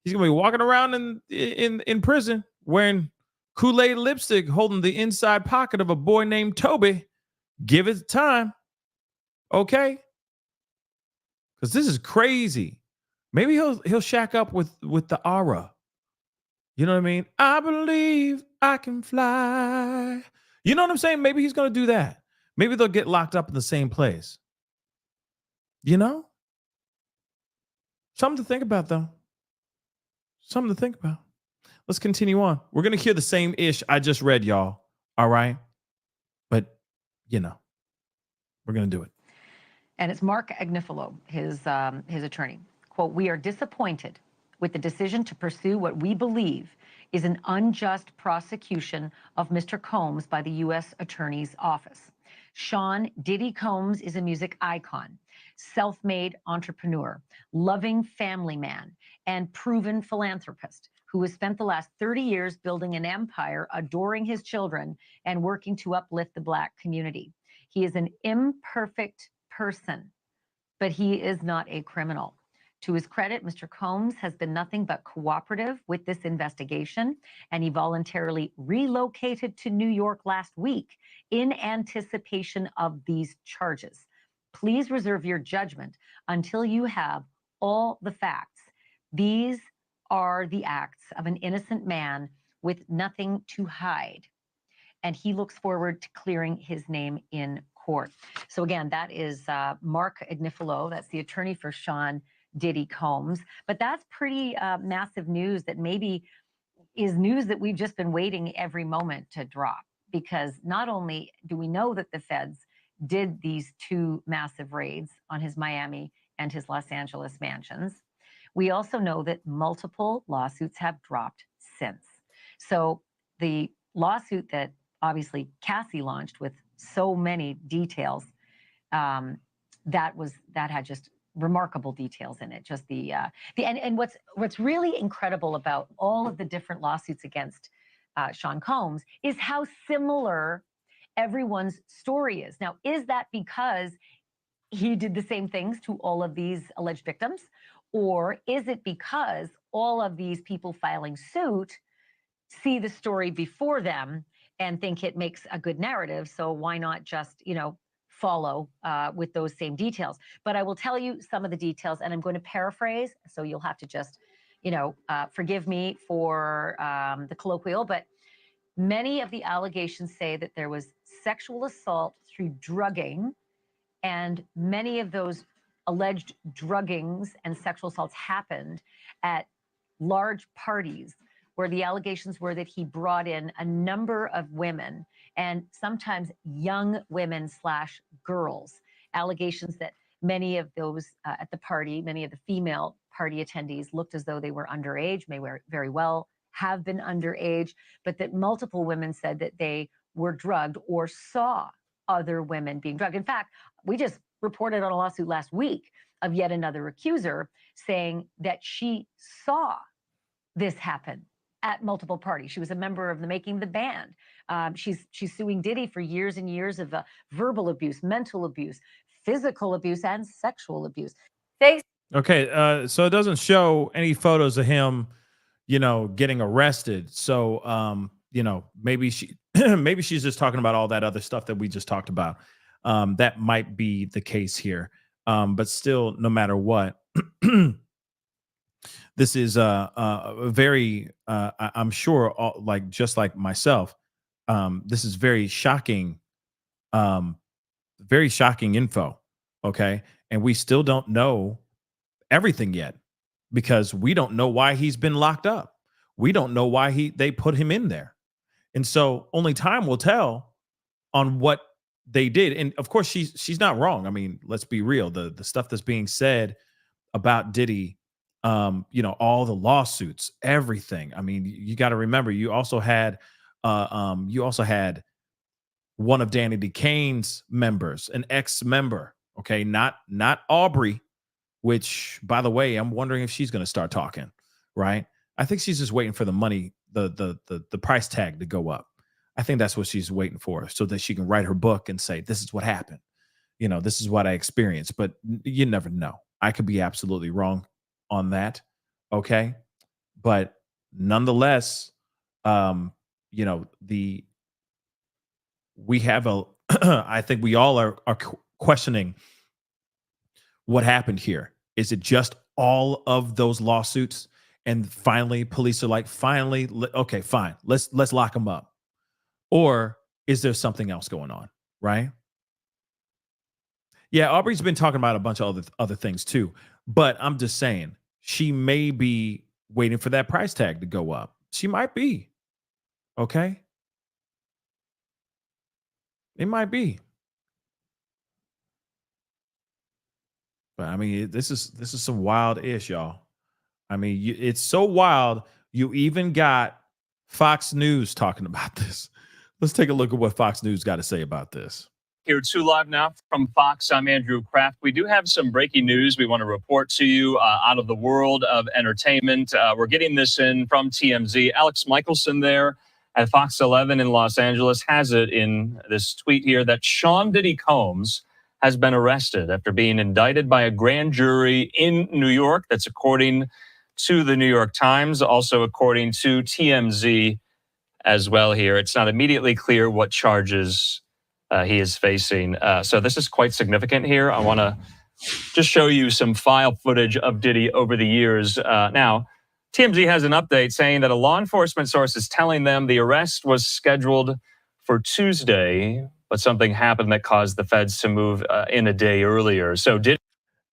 walking around in prison wearing Kool-Aid lipstick, holding the inside pocket of a boy named Toby. Give it time. Okay. Because this is crazy. Maybe he'll shack up with the aura. You know what I mean? I believe I can fly. You know what I'm saying? Maybe he's going to do that. Maybe they'll get locked up in the same place. Something to think about, though. Something to think about. Let's continue on. We're going to hear the same ish I just read, y'all. All right? But, we're going to do it. And it's Mark Agnifilo, his attorney. Quote, "We are disappointed with the decision to pursue what we believe is an unjust prosecution of Mr. Combs by the U.S. Attorney's Office. Sean Diddy Combs is a music icon, self-made entrepreneur, loving family man, and proven philanthropist who has spent the last 30 years building an empire, adoring his children, and working to uplift the Black community. He is an imperfect person, but he is not a criminal. To his credit, Mr. Combs has been nothing but cooperative with this investigation, and he voluntarily relocated to New York last week in anticipation of these charges. Please reserve your judgment until you have all the facts. These are the acts of an innocent man with nothing to hide, and he looks forward to clearing his name in court." So again, that is Mark Agnifilo. That's the attorney for Sean Diddy Combs. But that's pretty massive news that maybe is news that we've just been waiting every moment to drop. Because not only do we know that the feds did these two massive raids on his Miami and his Los Angeles mansions, we also know that multiple lawsuits have dropped since. So the lawsuit that obviously Cassie launched with so many details, that had just remarkable details in it. Just and what's really incredible about all of the different lawsuits against Sean Combs is how similar everyone's story is. Now, is that because he did the same things to all of these alleged victims, or is it because all of these people filing suit see the story before them and think it makes a good narrative, so why not just, follow with those same details? But I will tell you some of the details, and I'm going to paraphrase, so you'll have to just, forgive me for the colloquial, but many of the allegations say that there was sexual assault through drugging, and many of those alleged druggings and sexual assaults happened at large parties where the allegations were that he brought in a number of women, and sometimes young women / girls. Allegations that many of those at the party, many of the female party attendees looked as though they were underage, may very well have been underage, but that multiple women said that they were drugged or saw other women being drugged. In fact, we just reported on a lawsuit last week of yet another accuser saying that she saw this happen at multiple parties. She was a member of the Making the Band. She's suing Diddy for years and years of verbal abuse, mental abuse, physical abuse, and sexual abuse. Okay, so it doesn't show any photos of him, getting arrested. So, maybe maybe she's just talking about all that other stuff that we just talked about. That might be the case here. But still, no matter what, this is very, I'm sure, like just like myself, this is very shocking info. Okay. And we still don't know everything yet because we don't know why he's been locked up. We don't know why they put him in there. And so only time will tell on what they did. And of course, she's not wrong. I mean, let's be real. The stuff that's being said about Diddy, all the lawsuits, everything. I mean, you got to remember, you also had one of Danny DeCane's members, an ex-member. Okay, not Aubrey, which, by the way, I'm wondering if she's going to start talking. Right? I think she's just waiting for the money, the price tag to go up. I think that's what she's waiting for, so that she can write her book and say, "This is what happened. This is what I experienced." But you never know. I could be absolutely wrong on that. Okay, but nonetheless, we have a I think we all are questioning what happened here. Is it just all of those lawsuits? And finally, police are like, okay, fine. Let's lock them up. Or is there something else going on? Right? Yeah, Aubrey's been talking about a bunch of other things too. But I'm just saying, she may be waiting for that price tag to go up. She might be. Okay? It might be. But I mean, this is some wild ish, y'all. I mean, it's so wild. You even got Fox News talking about this. Let's take a look at what Fox News got to say about this. Here, 2 Live now from Fox. I'm Andrew Kraft. We do have some breaking news we want to report to you out of the world of entertainment. We're getting this in from TMZ. Alex Michelson there at Fox 11 in Los Angeles has it in this tweet here that Sean Diddy Combs has been arrested after being indicted by a grand jury in New York. That's according to the New York Times, also according to TMZ as well here. It's not immediately clear what charges he is facing. So this is quite significant here. I want to just show you some file footage of Diddy over the years. Now, TMZ has an update saying that a law enforcement source is telling them the arrest was scheduled for Tuesday, but something happened that caused the feds to move in a day earlier. So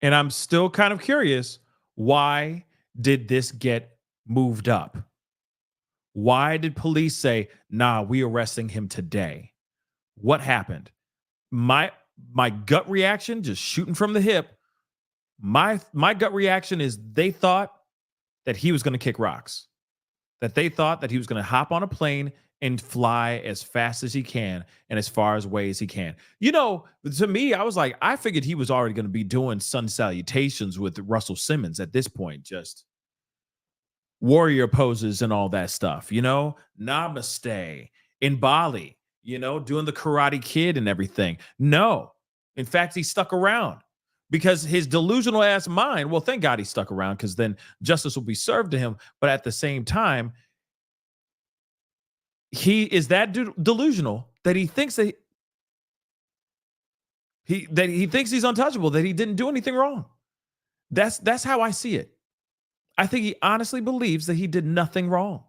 and I'm still kind of curious, why did this get moved up? Why did police say, "Nah, we arresting him today"? What happened? My gut reaction, just shooting from the hip, my gut reaction is they thought that he was going to kick rocks. That they thought that he was going to hop on a plane and fly as fast as he can and as far away as he can. To me, I was like, I figured he was already going to be doing sun salutations with Russell Simmons at this point, just warrior poses and all that stuff, namaste in Bali, doing the Karate Kid and everything. No, in fact, he stuck around because his delusional ass mind, well, thank God he stuck around, because then justice will be served to him. But at the same time, he is that delusional that he thinks that he thinks he's untouchable, that he didn't do anything wrong. That's how I see it. I think he honestly believes that he did nothing wrong.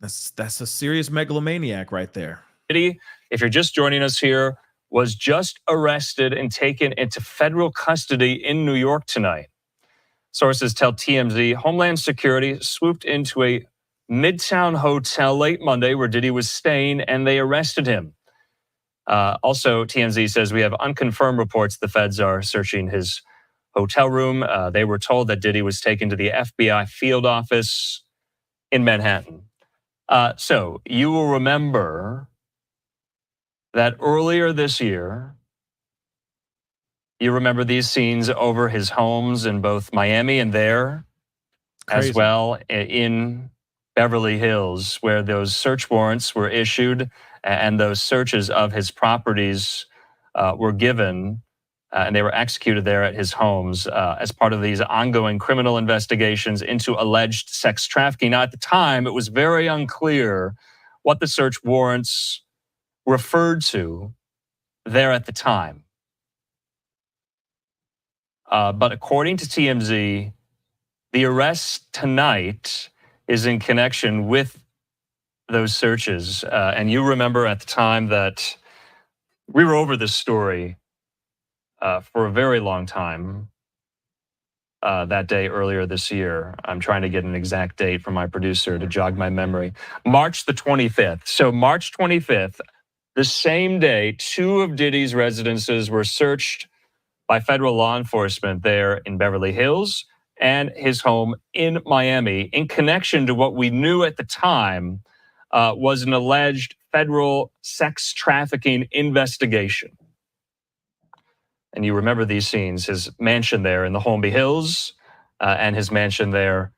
That's a serious megalomaniac right there. Diddy, if you're just joining us here, was just arrested and taken into federal custody in New York tonight. Sources tell TMZ Homeland Security swooped into a Midtown hotel late Monday where Diddy was staying, and they arrested him. Also, TMZ says we have unconfirmed reports the feds are searching his hotel room. They were told that Diddy was taken to the FBI field office in Manhattan. So you will remember that earlier this year, you remember these scenes over his homes in both Miami and there, Crazy. as well in Beverly Hills, where those search warrants were issued and those searches of his properties were given, and they were executed there at his homes as part of these ongoing criminal investigations into alleged sex trafficking. Now, at the time, it was very unclear what the search warrants referred to there at the time. But according to TMZ, the arrest tonight is in connection with those searches. And you remember at the time that we were over this story for a very long time that day earlier this year. I'm trying to get an exact date from my producer to jog my memory. March the 25th. So March 25th, the same day, 2 of Diddy's residences were searched by federal law enforcement there in Beverly Hills and his home in Miami in connection to what we knew at the time was an alleged federal sex trafficking investigation. And you remember these scenes, his mansion there in the Holmby Hills and his mansion there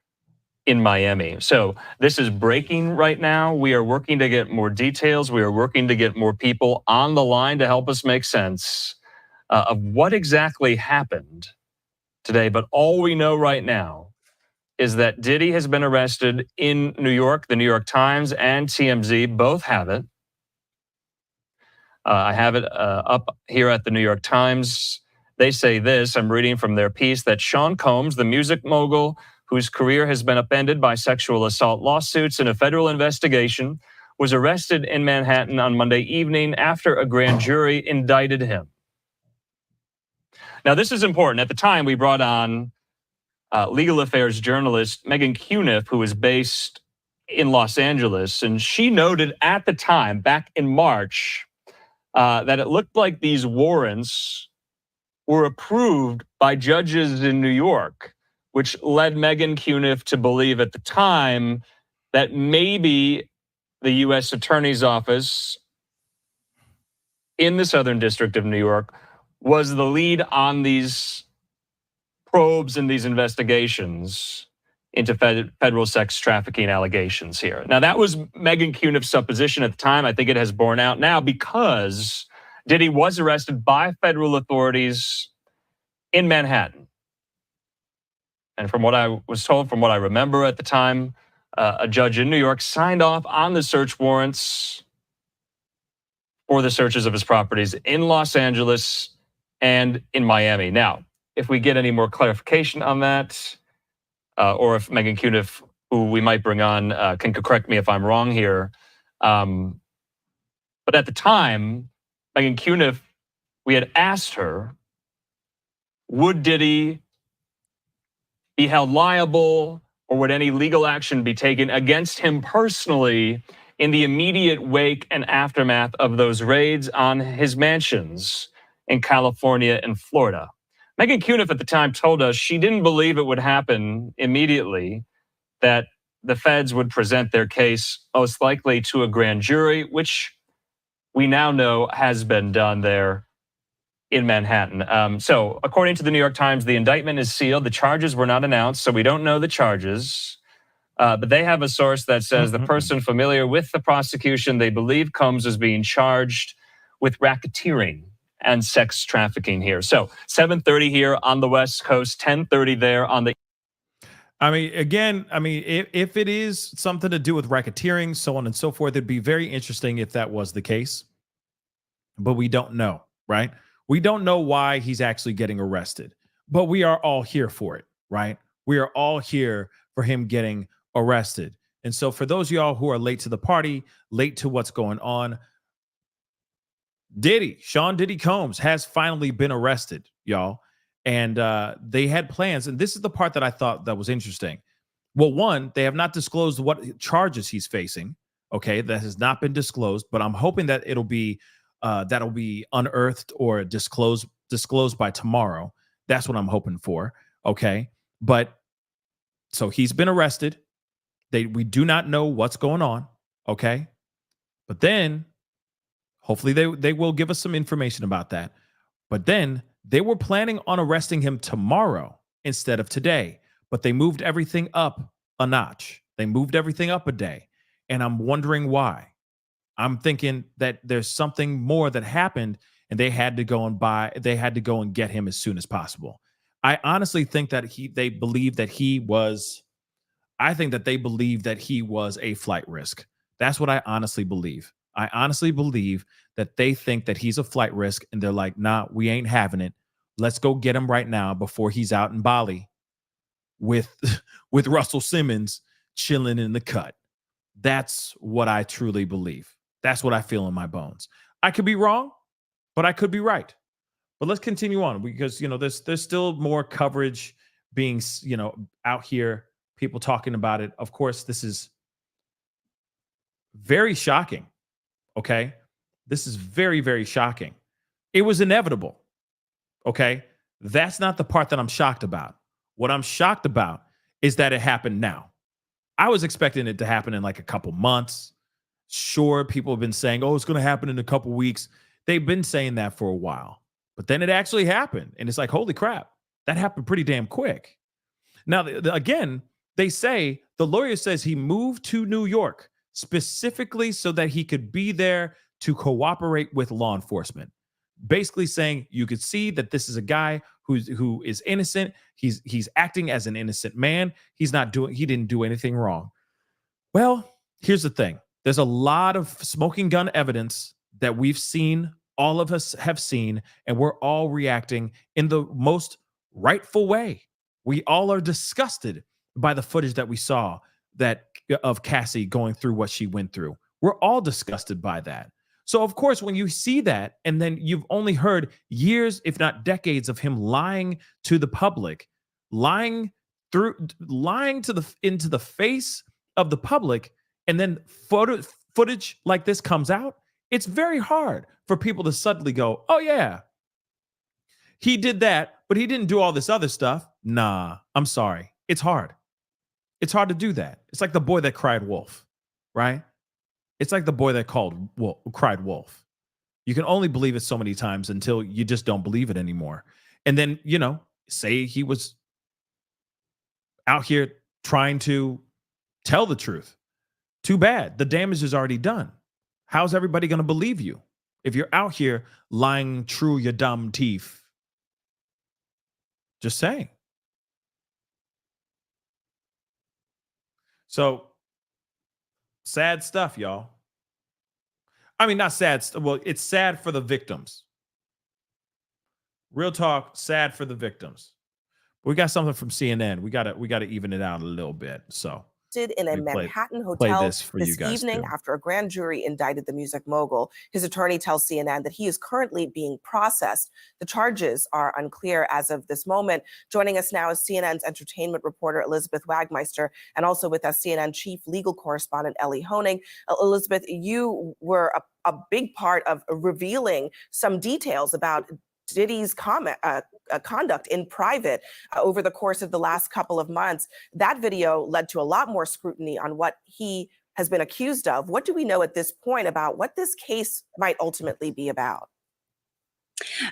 in Miami. So this is breaking right now. We are working to get more details. We are working to get more people on the line to help us make sense of what exactly happened today. But all we know right now is that Diddy has been arrested in New York. The New York Times and TMZ both have it. I have it up here at the New York Times. They say this, I'm reading from their piece, that Sean Combs, the music mogul whose career has been upended by sexual assault lawsuits in a federal investigation, was arrested in Manhattan on Monday evening after a grand jury indicted him. Now, this is important. At the time, we brought on legal affairs journalist Megan Cuniff, who is based in Los Angeles, and she noted at the time, back in March, that it looked like these warrants were approved by judges in New York, which led Megan Cuniff to believe at the time that maybe the U.S. Attorney's Office in the Southern District of New York was the lead on these probes and these investigations into federal sex trafficking allegations here. Now, that was Megan Cuniff's supposition at the time. I think it has borne out now because Diddy was arrested by federal authorities in Manhattan. And from what I was told, from what I remember at the time, a judge in New York signed off on the search warrants for the searches of his properties in Los Angeles and in Miami. Now, if we get any more clarification on that, or if Megan Cuniff, who we might bring on, can correct me if I'm wrong here. But at the time, Megan Cuniff, we had asked her, would Diddy be held liable or would any legal action be taken against him personally in the immediate wake and aftermath of those raids on his mansions in California and Florida? Megan Cuniff at the time told us she didn't believe it would happen immediately, that the feds would present their case most likely to a grand jury, which we now know has been done there in Manhattan. So according to the New York Times, the indictment is sealed. The charges were not announced, so we don't know the charges. But they have a source that says the person familiar with the prosecution, they believe Combs is being charged with racketeering and sex trafficking here. So 7:30 here on the West Coast, 10:30 there on the. I mean, again, if it is something to do with racketeering, so on and so forth, it'd be very interesting if that was the case. But we don't know, right? We don't know why he's actually getting arrested, but we are all here for it, right? We are all here for him getting arrested. And so for those of y'all who are late to the party, late to what's going on, Sean Diddy Combs has finally been arrested, y'all. And they had plans. And this is the part that I thought that was interesting. Well, one, they have not disclosed what charges he's facing. Okay, that has not been disclosed, but I'm hoping that that'll be unearthed or disclosed by tomorrow. That's what I'm hoping for. Okay, but so he's been arrested. We do not know what's going on. Okay, but then hopefully they will give us some information about that. But then they were planning on arresting him tomorrow instead of today, but they moved everything up a notch. They moved everything up a day. And I'm wondering why. I'm thinking that there's something more that happened and they had to go and get him as soon as possible. I honestly think that they believe that he was a flight risk. That's what I honestly believe. I honestly believe that they think that he's a flight risk and they're like, nah, we ain't having it. Let's go get him right now before he's out in Bali with Russell Simmons chilling in the cut. That's what I truly believe. That's what I feel in my bones. I could be wrong, but I could be right. But let's continue on because there's still more coverage being out here, people talking about it. Of course, this is very shocking. Okay, this is very, very shocking. It was inevitable. Okay, that's not the part that I'm shocked about. What I'm shocked about is that it happened now. I was expecting it to happen in like a couple months. Sure, people have been saying, oh, it's going to happen in a couple weeks. They've been saying that for a while. But then it actually happened. And it's like, holy crap, that happened pretty damn quick. Now, again, they say the lawyer says he moved to New York specifically so that he could be there to cooperate with law enforcement. Basically saying you could see that this is a guy who is innocent. He's acting as an innocent man. He didn't do anything wrong. Well, here's the thing. There's a lot of smoking gun evidence that we've seen, all of us have seen, and we're all reacting in the most rightful way. We all are disgusted by the footage that we saw of Cassie going through what she went through. We're all disgusted by that. So, of course, when you see that, and then you've only heard years, if not decades, of him lying to the public, lying into the face of the public, and then footage like this comes out, it's very hard for people to suddenly go, oh, yeah, he did that, but he didn't do all this other stuff. Nah, I'm sorry. It's hard. It's hard to do that. It's like the boy that cried wolf, right? It's like the boy that cried wolf. You can only believe it so many times until you just don't believe it anymore. And then, say he was out here trying to tell the truth. Too bad. The damage is already done. How's everybody going to believe you if you're out here lying through your dumb teeth? Just saying. So, sad stuff, y'all. I mean, not sad. Well, it's sad for the victims. Real talk, sad for the victims. We got something from CNN. We gotta even it out a little bit. So in a Manhattan hotel this evening after a grand jury indicted the music mogul. His attorney tells CNN that he is currently being processed. The charges are unclear as of this moment. Joining us now is CNN's entertainment reporter Elizabeth Wagmeister, and also with us CNN chief legal correspondent Ellie Honig. Elizabeth, you were a big part of revealing some details about Diddy's conduct in private over the course of the last couple of months. That video led to a lot more scrutiny on what he has been accused of. What do we know at this point about what this case might ultimately be about?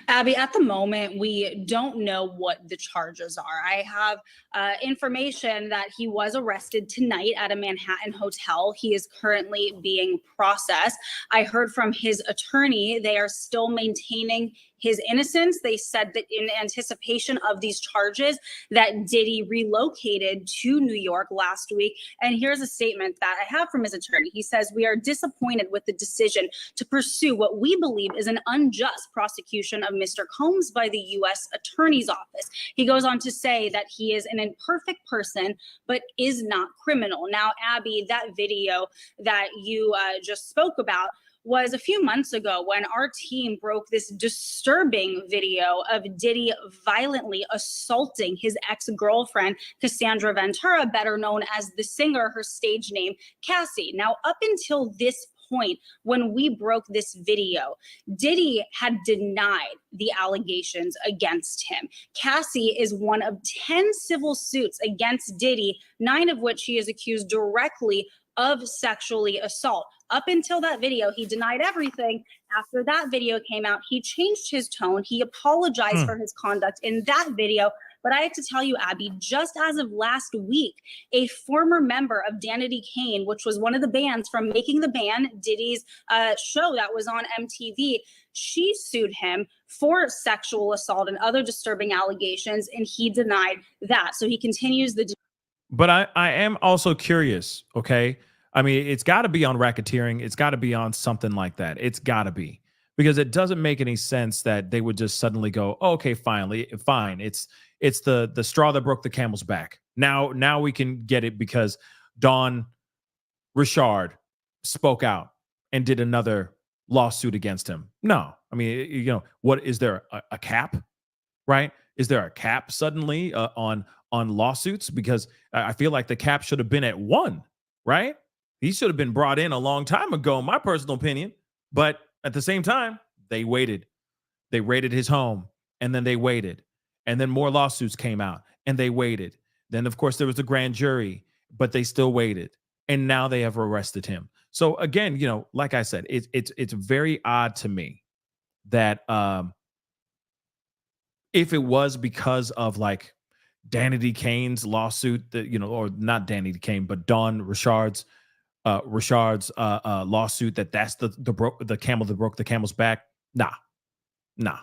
Abby, at the moment, we don't know what the charges are. I have information that he was arrested tonight at a Manhattan hotel. He is currently being processed. I heard from his attorney they are still maintaining his innocence. They said that in anticipation of these charges that Diddy relocated to New York last week. And here's a statement that I have from his attorney. He says, "We are disappointed with the decision to pursue what we believe is an unjust prosecution of Mr. Combs by the U.S. Attorney's Office." He goes on to say that he is an imperfect person, but is not criminal. Now, Abby, that video that you just spoke about was a few months ago when our team broke this disturbing video of Diddy violently assaulting his ex-girlfriend, Cassandra Ventura, better known as the singer, her stage name, Cassie. Now, up until this point, when we broke this video, Diddy had denied the allegations against him. Cassie is one of 10 civil suits against Diddy, 9 of which he is accused directly of sexually assault. Up until that video, he denied everything. After that video came out, he changed his tone. He apologized for his conduct in that video. But I have to tell you, Abby, just as of last week, a former member of Danity Kane, which was one of the bands from Making the Band, Diddy's show that was on MTV, she sued him for sexual assault and other disturbing allegations, and he denied that. So he continues the... But I am also curious, okay? I mean, it's got to be on racketeering. It's got to be on something like that. It's got to be, because it doesn't make any sense that they would just suddenly go, oh, okay, fine. It's the straw that broke the camel's back. Now we can get it because Don Richard spoke out and did another lawsuit against him. No, I mean, what is there a cap, right? Is there a cap suddenly on lawsuits? Because I feel like the cap should have been at 1, right? He should have been brought in a long time ago, in my personal opinion. But at the same time, they waited. They raided his home, and then they waited. And then more lawsuits came out, and they waited. Then, of course, there was the grand jury, but they still waited. And now they have arrested him. So again, like I said, it's very odd to me that if it was because of like Danity Kane's lawsuit, that or not Danity Kane, but Don Richard's lawsuit, that's the camel that broke the camel's back. Nah.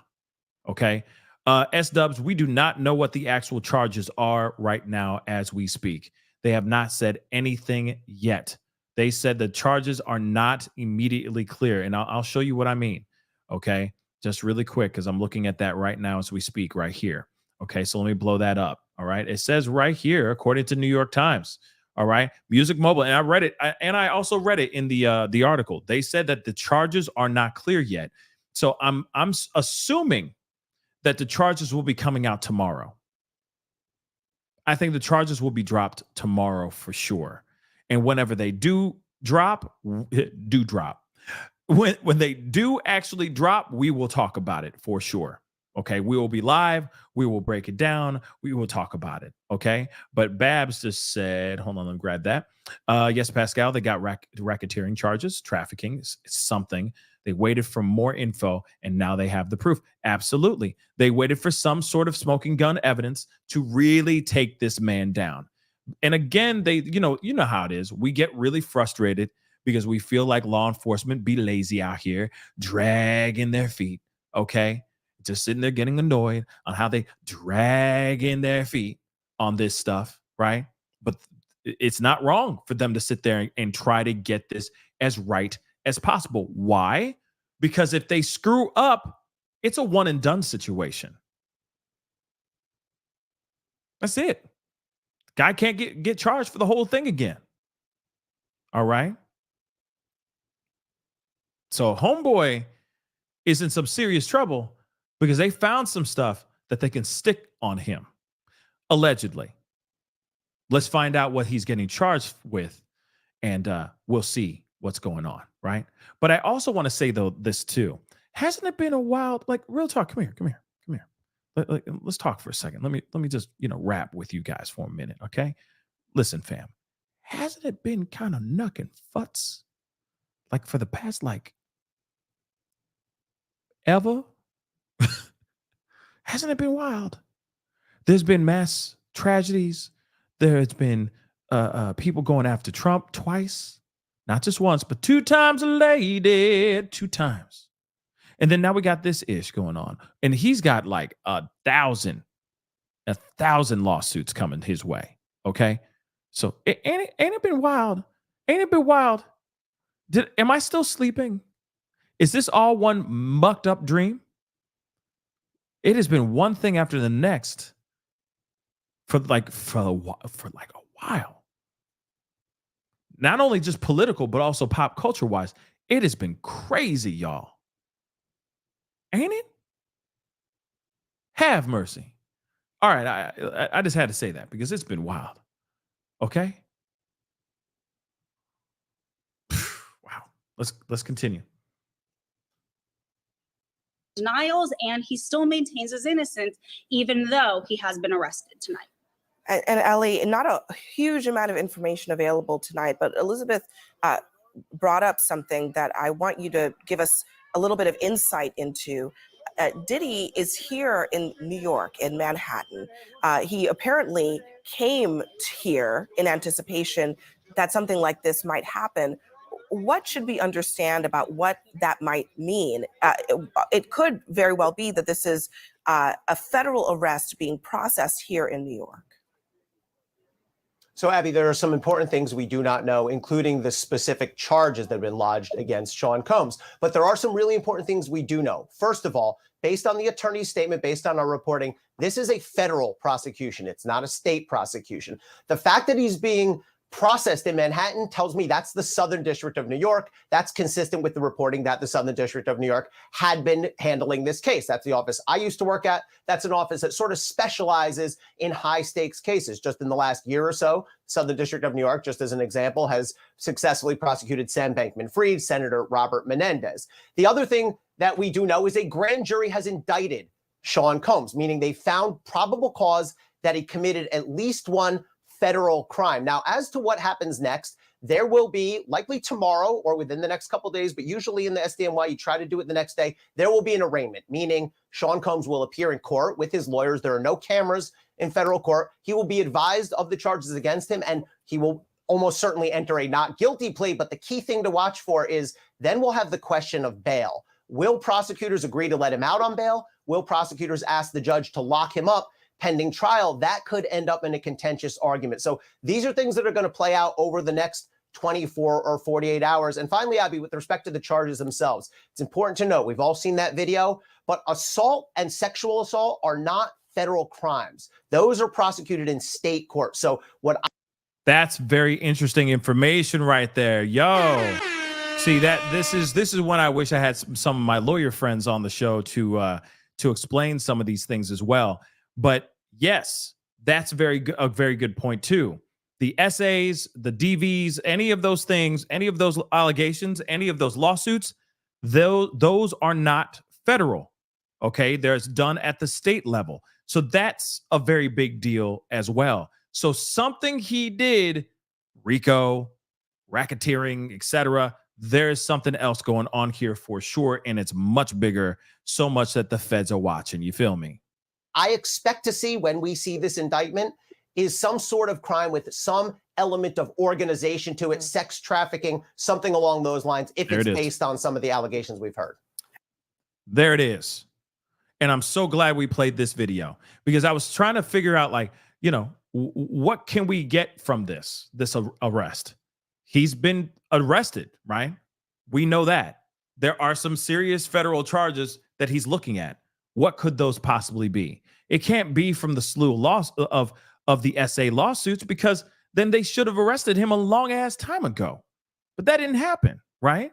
Okay. S-Dubs, we do not know what the actual charges are right now as we speak. They have not said anything yet. They said the charges are not immediately clear, and I'll show you what I mean. Okay, just really quick, because I'm looking at that right now as we speak right here. Okay, so let me blow that up. All right, it says right here, according to New York Times. All right, Music Mobile, and I read it, and I also read it in the article. They said that the charges are not clear yet. So I'm assuming that the charges will be coming out tomorrow. I think the charges will be dropped tomorrow for sure. And whenever they do drop. When they do actually drop, we will talk about it for sure. Okay, we will be live. We will break it down. We will talk about it. Okay, but Babs just said, hold on, let me grab that. Yes, Pascal, they got racketeering charges, trafficking, something. They waited for more info, and now they have the proof. Absolutely, they waited for some sort of smoking gun evidence to really take this man down. And again, they, you know how it is. We get really frustrated because we feel like law enforcement be lazy out here, dragging their feet. Okay. Just sitting there getting annoyed on how they drag in their feet on this stuff, right? But it's not wrong for them to sit there and try to get this as right as possible. Why? Because if they screw up, it's a one and done situation. That's it. Guy can't get charged for the whole thing again. All right? So homeboy is in some serious trouble because they found some stuff that they can stick on him, allegedly. Let's find out what he's getting charged with, and we'll see what's going on, right? But I also want to say, though, this too. Hasn't it been a while? Like, real talk. Come here. Let's talk for a second. Let me just, rap with you guys for a minute, okay? Listen, fam. Hasn't it been kind of knucking futs? Like, for the past, ever? Hasn't it been wild? There's been mass tragedies. There's been people going after Trump twice. Not just once, but 2 times a lady. 2 times. And then now we got this ish going on. And he's got like 1,000 lawsuits coming his way. Okay. So ain't it been wild? Ain't it been wild? Am I still sleeping? Is this all one mucked up dream? It has been one thing after the next for like a while. Not only just political, but also pop culture wise. It has been crazy, y'all. Ain't it? Have mercy. All right, I just had to say that because it's been wild. Okay. Wow. Let's continue. Denials, and he still maintains his innocence, even though he has been arrested tonight. And Ellie, not a huge amount of information available tonight, but Elizabeth brought up something that I want you to give us a little bit of insight into. Diddy is here in New York, in Manhattan. He apparently came here in anticipation that something like this might happen. What should we understand about what that might mean? It could very well be that this is a federal arrest being processed here in New York. So, Abby, there are some important things we do not know, including the specific charges that have been lodged against Sean Combs. But there are some really important things we do know. First of all, based on the attorney's statement, based on our reporting, this is a federal prosecution. It's not a state prosecution. The fact that he's being processed in Manhattan tells me that's the Southern District of New York. That's consistent with the reporting that the Southern District of New York had been handling this case. That's the office I used to work at. That's an office that sort of specializes in high stakes cases. Just in the last year or so, Southern District of New York, just as an example, has successfully prosecuted Sam Bankman-Fried, Senator Robert Menendez. The other thing that we do know is a grand jury has indicted Sean Combs, meaning they found probable cause that he committed at least one federal crime. Now, as to what happens next, there will be, likely tomorrow or within the next couple of days, but usually in the SDNY, you try to do it the next day, there will be an arraignment, meaning Sean Combs will appear in court with his lawyers. There are no cameras in federal court. He will be advised of the charges against him, and he will almost certainly enter a not guilty plea. But the key thing to watch for is then we'll have the question of bail. Will prosecutors agree to let him out on bail? Will prosecutors ask the judge to lock him up pending trial? That could end up in a contentious argument. So these are things that are going to play out over the next 24 or 48 hours. And finally, Abby, with respect to the charges themselves, it's important to note, we've all seen that video, but assault and sexual assault are not federal crimes. Those are prosecuted in state court. So that's very interesting information right there. Yo, see that this is when I wish I had some of my lawyer friends on the show to explain some of these things as well. But yes, that's a very good point too. The essays, the DVs, any of those things, any of those allegations, any of those lawsuits, those are not federal. Okay, there's done at the state level. So that's a very big deal as well. So something he did, RICO, racketeering, etc., there's something else going on here for sure, and it's much bigger, so much that the feds are watching. You feel me? I expect to see when we see this indictment is some sort of crime with some element of organization to it, sex trafficking, something along those lines, if it's based on some of the allegations we've heard. There it is. And I'm so glad we played this video because I was trying to figure out, like, you know, what can we get from this arrest? He's been arrested, right? We know that. There are some serious federal charges that he's looking at. What could those possibly be? It can't be from the slew of the SA lawsuits, because then they should have arrested him a long ass time ago. But that didn't happen, right?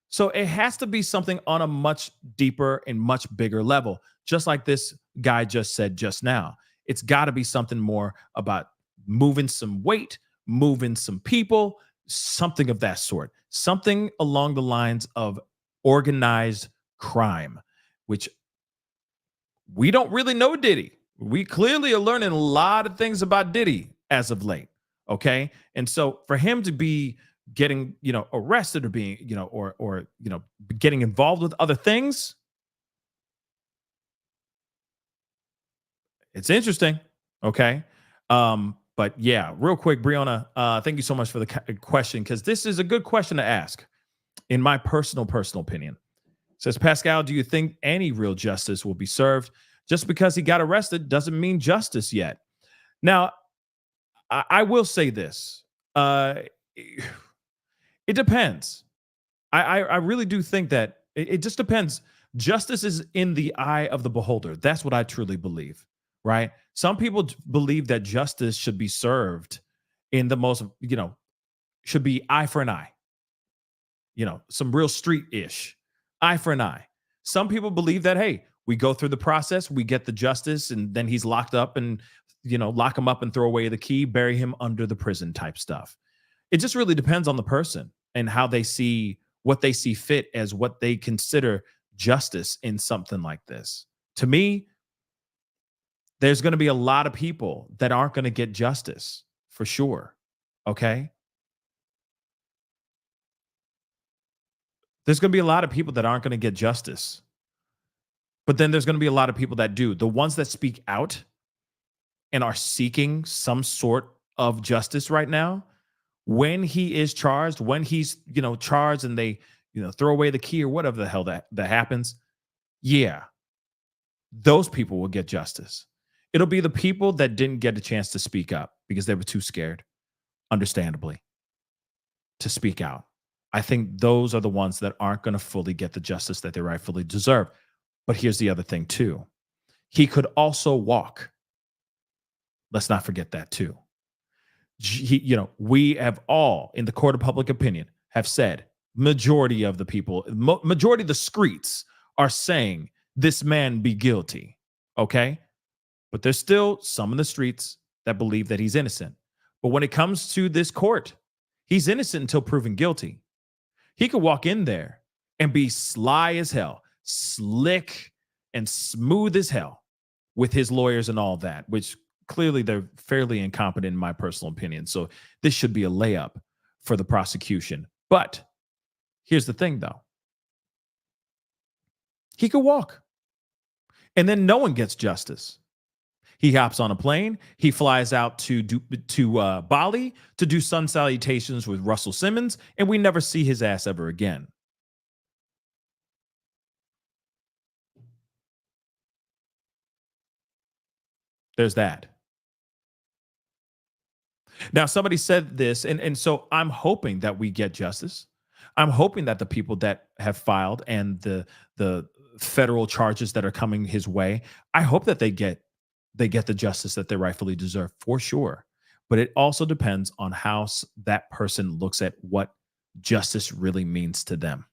So it has to be something on a much deeper and much bigger level, just like this guy just said just now. It's got to be something more about moving some weight, moving some people, something of that sort, something along the lines of organized crime, which we don't really know Diddy. We clearly are learning a lot of things about Diddy as of late. Okay. And so for him to be getting, arrested or being, or getting involved with other things, it's interesting. Okay. But yeah, real quick, Brianna, thank you so much for the question, because this is a good question to ask in my personal opinion. Says, Pascal, do you think any real justice will be served? Just because he got arrested doesn't mean justice yet. Now, I will say this. It depends. I really do think that it just depends. Justice is in the eye of the beholder. That's what I truly believe, right? Some people believe that justice should be served in the most, should be eye for an eye. Some real street-ish, eye for an eye. Some people believe that, hey, we go through the process, we get the justice, and then he's locked up and, lock him up and throw away the key, bury him under the prison type stuff. It just really depends on the person and how they see what they see fit as what they consider justice in something like this. To me, there's going to be a lot of people that aren't going to get justice for sure. Okay. There's going to be a lot of people that aren't going to get justice. But then there's going to be a lot of people that do. The ones that speak out and are seeking some sort of justice right now, when he is charged, when he's, charged and they, throw away the key or whatever the hell that happens. Yeah. Those people will get justice. It'll be the people that didn't get a chance to speak up because they were too scared, understandably, to speak out. I think those are the ones that aren't going to fully get the justice that they rightfully deserve. But here's the other thing too. He could also walk. Let's not forget that too. We have all, in the court of public opinion, have said, majority of the people, majority of the streets are saying this man be guilty. Okay. But there's still some in the streets that believe that he's innocent. But when it comes to this court, he's innocent until proven guilty. He could walk in there and be sly as hell, slick and smooth as hell with his lawyers and all that, which clearly they're fairly incompetent in my personal opinion. So this should be a layup for the prosecution. But here's the thing though. He could walk and then no one gets justice. He hops on a plane. He flies out to Bali to do sun salutations with Russell Simmons, and we never see his ass ever again. There's that. Now, somebody said this, and so I'm hoping that we get justice. I'm hoping that the people that have filed and the federal charges that are coming his way, I hope that they get the justice that they rightfully deserve for sure. But it also depends on how that person looks at what justice really means to them.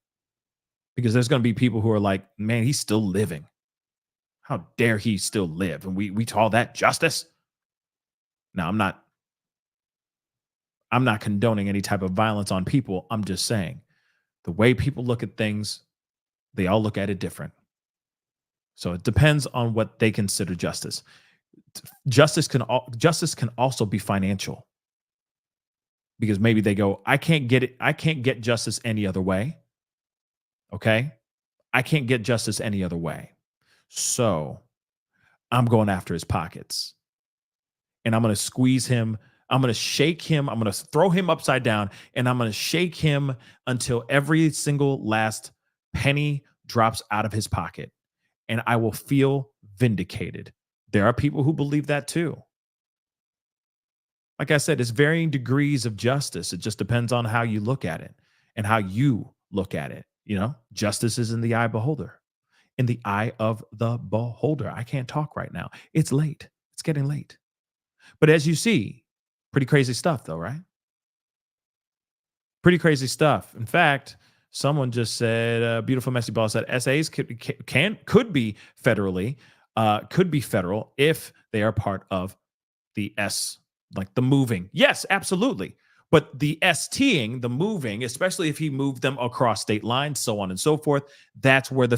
Because there's going to be people who are like, man, he's still living. How dare he still live? And we call that justice? Now, I'm not condoning any type of violence on people. I'm just saying the way people look at things, they all look at it different. So it depends on what they consider justice. Justice can also be financial, because maybe they go, I can't get justice any other way. Okay. I can't get justice any other way. So I'm going after his pockets and I'm going to squeeze him. I'm going to shake him. I'm going to throw him upside down and I'm going to shake him until every single last penny drops out of his pocket, and I will feel vindicated. There are people who believe that too. Like I said, it's varying degrees of justice. It just depends on how you look at it and how you look at it. Justice is in the eye of the beholder. In the eye of the beholder. I can't talk right now. It's late. It's getting late. But as you see, pretty crazy stuff though, right? Pretty crazy stuff. In fact, someone just said, Beautiful Messy Ball said, SAs could be federally, could be federal if they are part of the S, like the moving. Yes, absolutely. But the STing, the moving, especially if he moved them across state lines, so on and so forth, that's where the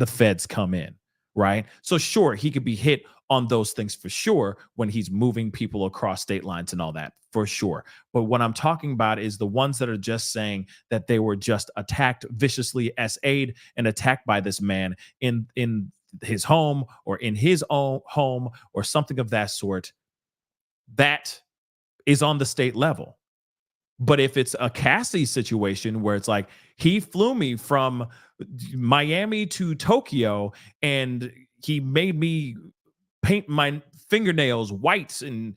feds come in, right? So sure, he could be hit on those things for sure when he's moving people across state lines and all that, for sure. But what I'm talking about is the ones that are just saying that they were just attacked viciously, SA'd and attacked by this man in his home or in his own home or something of that sort. That is on the state level. But if it's a Cassie situation where it's like he flew me from Miami to Tokyo and he made me paint my fingernails white and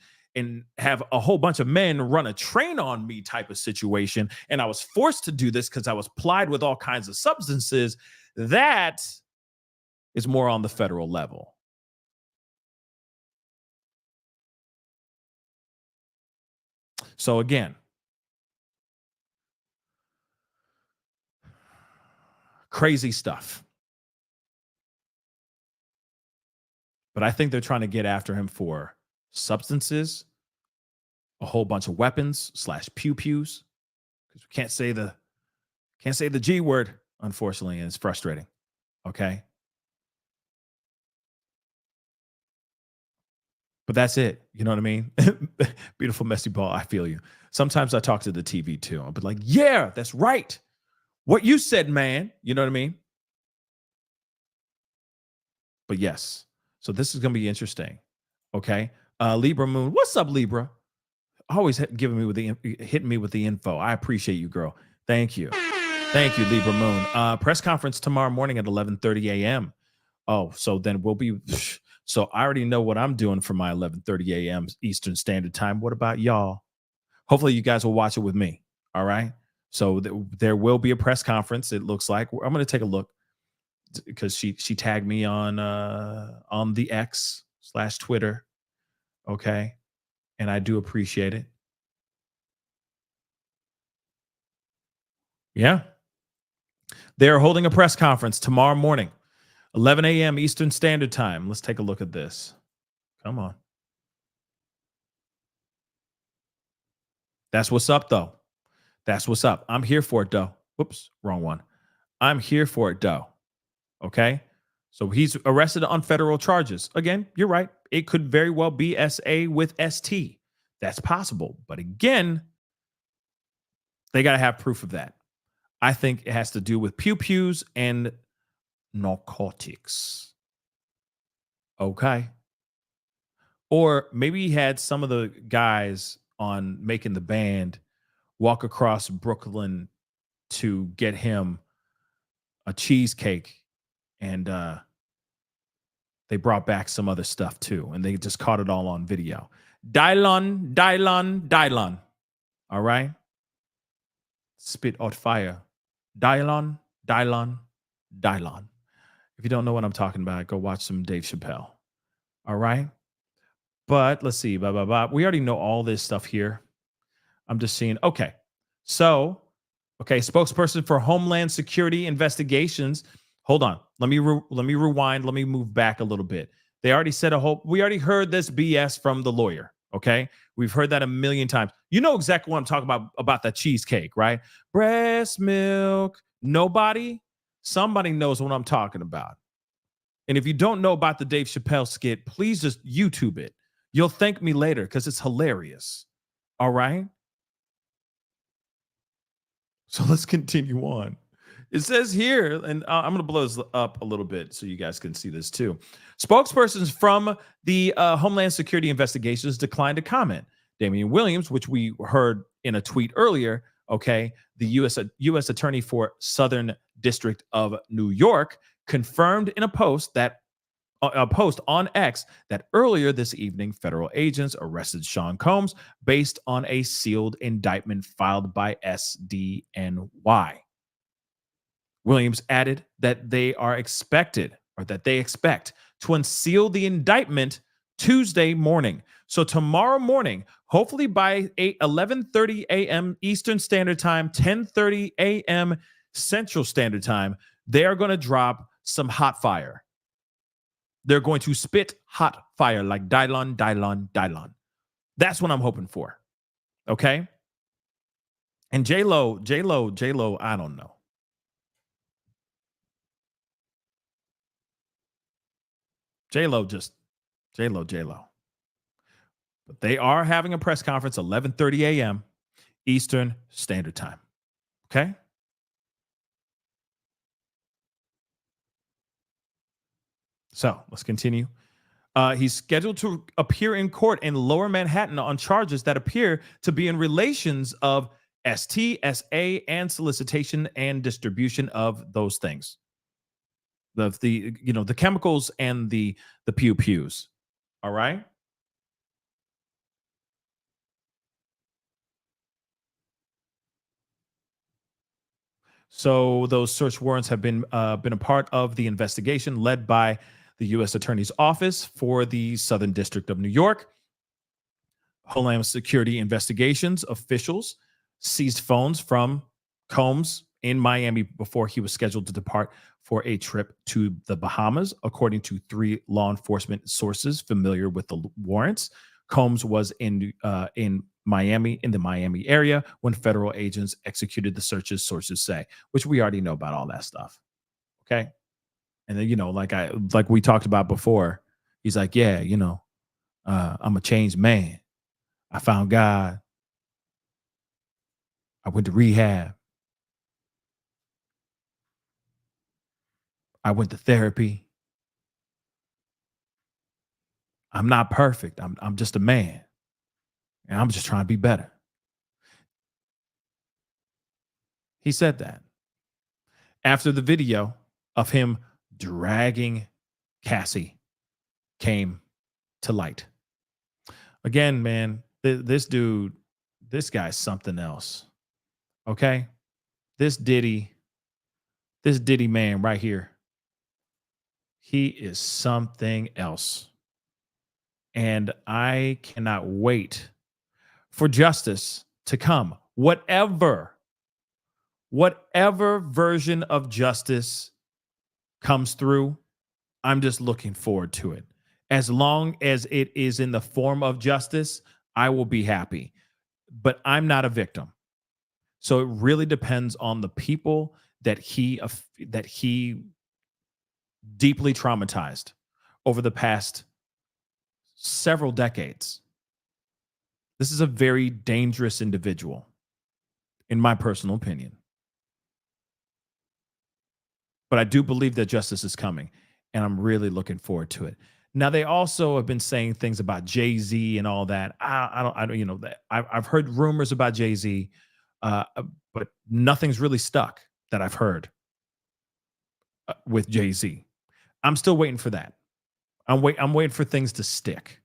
have a whole bunch of men run a train on me type of situation, and I was forced to do this because I was plied with all kinds of substances, that is more on the federal level. So again, crazy stuff. But I think they're trying to get after him for substances, a whole bunch of weapons / pew-pews. Because we can't say the G word, unfortunately, and it's frustrating. Okay. But that's it. You know what I mean? Beautiful messy ball. I feel you. Sometimes I talk to the TV too. I'll be like, yeah, that's right. What you said, man. You know what I mean? But yes. So this is going to be interesting. Okay. Libra Moon. What's up, Libra? Always hitting me with the info. I appreciate you, girl. Thank you. Thank you, Libra Moon. Press conference tomorrow morning at 11:30 a.m. Oh, so then we'll be. So I already know what I'm doing for my 11:30 a.m. Eastern Standard Time. What about y'all? Hopefully you guys will watch it with me. All right. So there will be a press conference. It looks like I'm going to take a look because she tagged me on the X / Twitter. Okay. And I do appreciate it. Yeah. They're holding a press conference tomorrow morning, 11 a.m. Eastern Standard Time. Let's take a look at this. Come on. That's what's up, though. That's what's up. I'm here for it, though. Whoops, wrong one. I'm here for it, though. Okay? So he's arrested on federal charges. Again, you're right. It could very well be SA with ST. That's possible. But again, they got to have proof of that. I think it has to do with pew-pews and narcotics. Okay. Or maybe he had some of the guys on making the band walk across Brooklyn to get him a cheesecake, and they brought back some other stuff too, and they just caught it all on video. Dylon. All right? Spit out fire. Dylon. If you don't know what I'm talking about, go watch some Dave Chappelle. All right? But let's see. We already know all this stuff here. I'm just seeing. Okay. So, spokesperson for Homeland Security Investigations. Hold on. Let me rewind. Let me move back a little bit. They already said we already heard this BS from the lawyer. Okay. We've heard that a million times. You know exactly what I'm talking about that cheesecake, right? Breast milk. Nobody? Somebody knows what I'm talking about. And if you don't know about the Dave Chappelle skit, please just YouTube it. You'll thank me later because it's hilarious. All right? So let's continue on. It says here, and I'm going to blow this up a little bit so you guys can see this too. Spokespersons from the Homeland Security Investigations declined to comment. Damian Williams, which we heard in a tweet earlier, okay, the U.S. Attorney for Southern District of New York, confirmed in a post on X that earlier this evening, federal agents arrested Sean Combs based on a sealed indictment filed by SDNY. Williams added that they expect to unseal the indictment Tuesday morning. So tomorrow morning, hopefully by 11:30 a.m. Eastern Standard Time, 10:30 a.m. Central Standard Time, they are going to drop some hot fire. They're going to spit hot fire like Dylon. That's what I'm hoping for. Okay? And J-Lo, I don't know. J-Lo. But they are having a press conference 11:30 a.m. Eastern Standard Time. Okay? So let's continue. He's scheduled to appear in court in Lower Manhattan on charges that appear to be in relations of STSA, and solicitation and distribution of those things. The chemicals and the pew pews. All right. So those search warrants have been a part of the investigation led by the U.S. Attorney's Office for the Southern District of New York. Homeland Security investigations officials seized phones from Combs in Miami before he was scheduled to depart for a trip to the Bahamas, according to 3 law enforcement sources familiar with the warrants. Combs was in Miami, in the Miami area, when federal agents executed the searches, sources say, which we already know about all that stuff. Okay. And then, like we talked about before, he's like, yeah, I'm a changed man. I found God. I went to rehab. I went to therapy. I'm not perfect. I'm just a man. And I'm just trying to be better. He said that after the video of him dragging Cassie came to light. Again, man, this dude, this guy's something else. Okay? This Diddy man right here, he is something else. And I cannot wait for justice to come. Whatever version of justice comes through, I'm just looking forward to it. As long as it is in the form of justice, I will be happy. But I'm not a victim. So it really depends on the people that he deeply traumatized over the past several decades. This is a very dangerous individual, in my personal opinion. But I do believe that justice is coming, and I'm really looking forward to it. Now, they also have been saying things about Jay-Z and all that. I don't, that I've heard rumors about Jay-Z, but nothing's really stuck that I've heard with Jay-Z. I'm still waiting for that. I'm waiting for things to stick.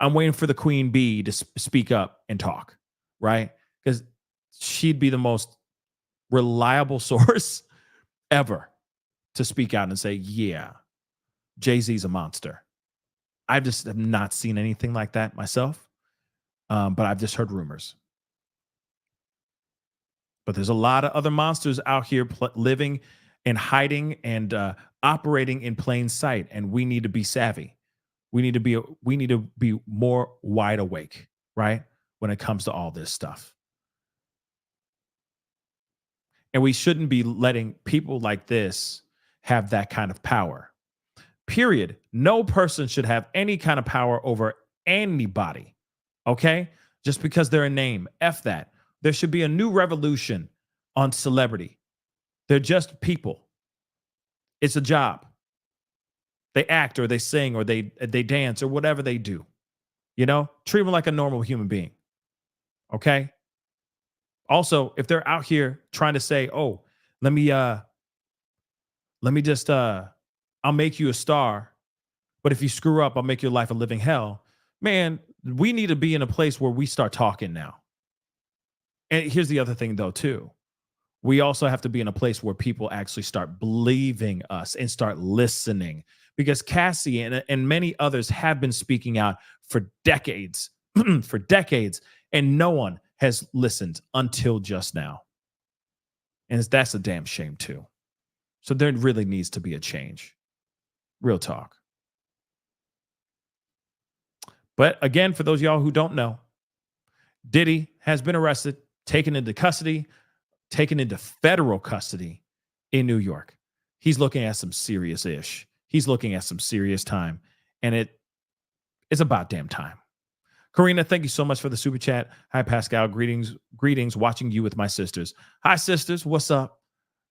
I'm waiting for the Queen Bee to speak up and talk, right? Because she'd be the most reliable source ever to speak out and say, yeah, Jay-Z's a monster. I just have not seen anything like that myself, but I've just heard rumors. But there's a lot of other monsters out here living and hiding and operating in plain sight, and we need to be savvy. We need to be more wide awake, right? When it comes to all this stuff. And we shouldn't be letting people like this have that kind of power. Period. No person should have any kind of power over anybody. Okay? Just because they're a name. F that. There should be a new revolution on celebrity. They're just people. It's a job. They act or they sing or they dance or whatever they do. Treat them like a normal human being. Okay? Also, if they're out here trying to say, "Oh, let me just I'll make you a star, but if you screw up, I'll make your life a living hell." Man, we need to be in a place where we start talking now. And here's the other thing though, too. We also have to be in a place where people actually start believing us and start listening, because Cassie and many others have been speaking out for decades, and no one has listened until just now. And that's a damn shame too. So there really needs to be a change. Real talk. But again, for those of y'all who don't know, Diddy has been arrested, taken into custody, taken into federal custody in New York. He's looking at some serious ish. He's looking at some serious time. And it's about damn time. Karina, thank you so much for the super chat. Hi, Pascal. Greetings, watching you with my sisters. Hi, sisters. What's up?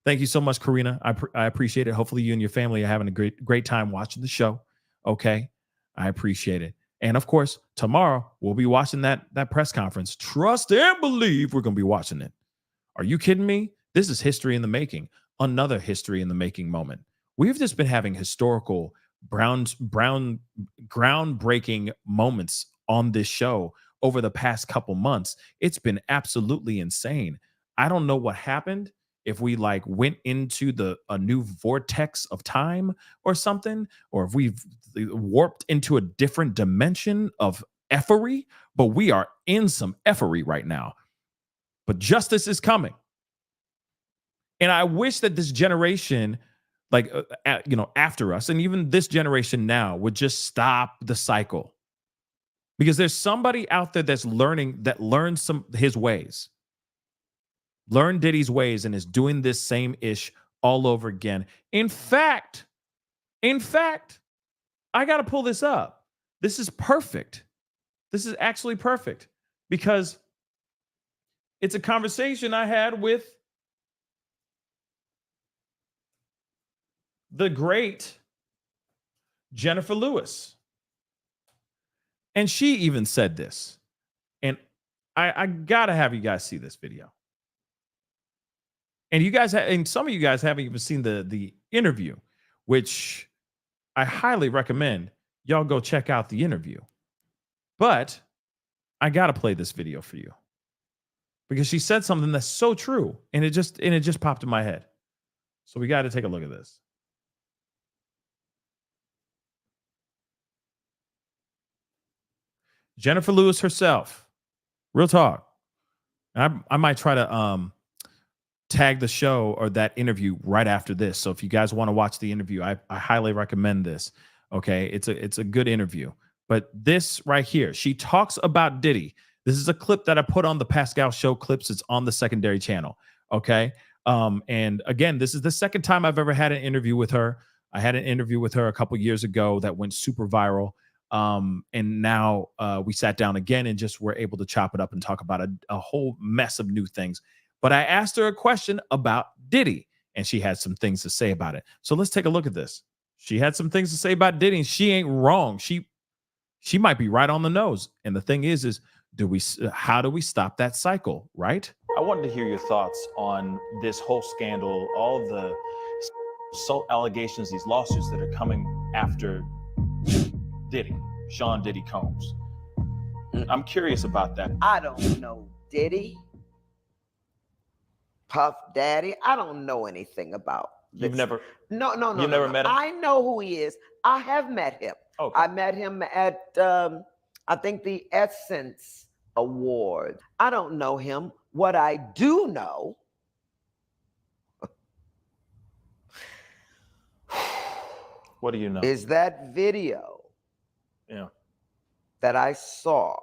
Thank you so much, Karina. I appreciate it. Hopefully you and your family are having a great time watching the show. Okay. I appreciate it. And of course, tomorrow we'll be watching that press conference. Trust and believe we're going to be watching it. Are you kidding me? This is history in the making. Another history in the making moment. We've just been having historical groundbreaking moments on this show over the past couple months. It's been absolutely insane. I don't know what happened, if we like went into a new vortex of time or something, or if we've warped into a different dimension of effery, but we are in some effery right now. But justice is coming. And I wish that this generation, like, after us, and even this generation now, would just stop the cycle. Because there's somebody out there that's learned his ways, learned Diddy's ways, and is doing this same ish all over again. In fact, I got to pull this up. This is perfect. This is actually perfect because it's a conversation I had with the great Jennifer Lewis. And she even said this. And I got to have you guys see this video. And you guys, and some of you guys haven't even seen the interview, which I highly recommend y'all go check out the interview. But I got to play this video for you because she said something that's so true, and it just popped in my head. So we got to take a look at this. Jennifer Lewis herself, real talk. And I might try to tag the show or that interview right after this. So if you guys want to watch the interview, I highly recommend this. Okay, it's a good interview. But this right here, she talks about Diddy. This is a clip that I put on the Pascal Show clips. It's on the secondary channel. Okay. And again, this is the second time I've ever had an interview with her. I had an interview with her a couple years ago that went super viral. And now we sat down again and just were able to chop it up and talk about a whole mess of new things. But I asked her a question about Diddy, and she had some things to say about it. So let's take a look at this. She had some things to say about Diddy, and she ain't wrong. She might be right on the nose. And the thing is how do we stop that cycle, right? I wanted to hear your thoughts on this whole scandal, all the allegations, these lawsuits that are coming after Diddy, Sean Diddy Combs. I'm curious about that. I don't know Diddy, Puff Daddy. I don't know anything about this. You've never? No. You've never met him? I know who he is. I have met him. Okay. I met him at, I think, the Essence Award. I don't know him. What I do know what do you know? Is that video that I saw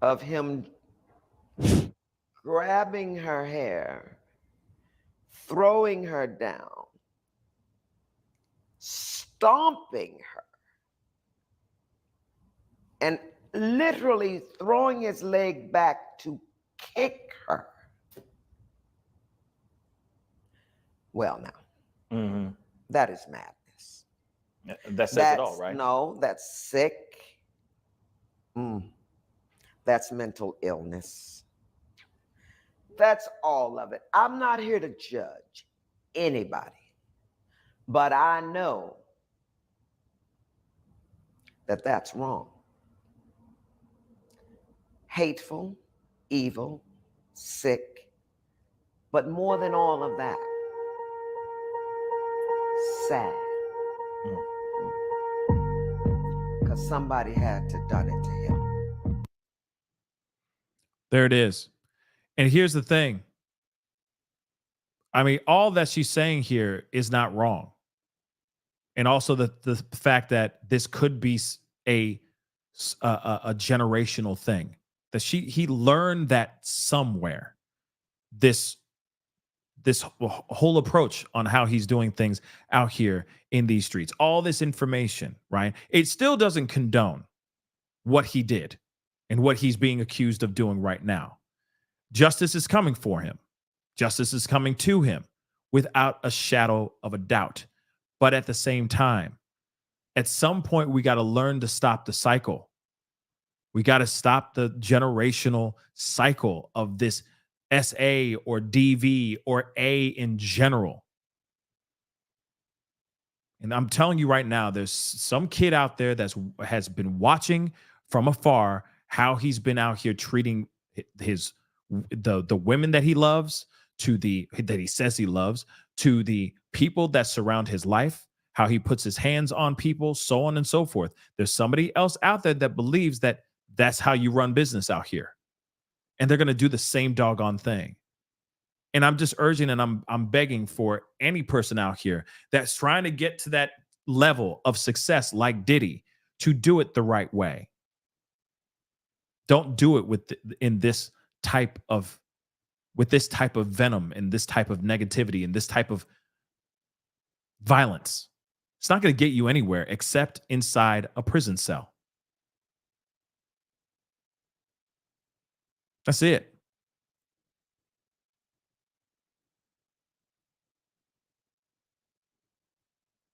of him grabbing her hair, throwing her down, stomping her, and literally throwing his leg back to kick her. Well, now, that is madness. That says it all, right? No, that's sick. That's mental illness. That's all of it. I'm not here to judge anybody, but I know that that's wrong. Hateful, evil, sick, but more than all of that, sad. Because somebody had to done it to him. There it is. And here's the thing. I mean, all that she's saying here is not wrong. And also the fact that this could be a generational thing. That he learned that somewhere. This whole approach on how he's doing things out here in these streets. All this information, right? It still doesn't condone what he did and what he's being accused of doing right now. Justice is coming for him. Justice is coming to him without a shadow of a doubt. But at the same time, At some point, we got to learn to stop the cycle. We got to stop the generational cycle of this SA or DV or A in general. And I'm telling you right now, there's some kid out there has been watching from afar how he's been out here treating the women that he loves, that he says he loves, to the people that surround his life, how he puts his hands on people, so on and so forth. There's somebody else out there that believes that that's how you run business out here. And they're going to do the same doggone thing. And I'm just urging and I'm begging for any person out here that's trying to get to that level of success like Diddy to do it the right way. Don't do it with this type of venom and this type of negativity and this type of violence. It's not going to get you anywhere except inside a prison cell. That's it.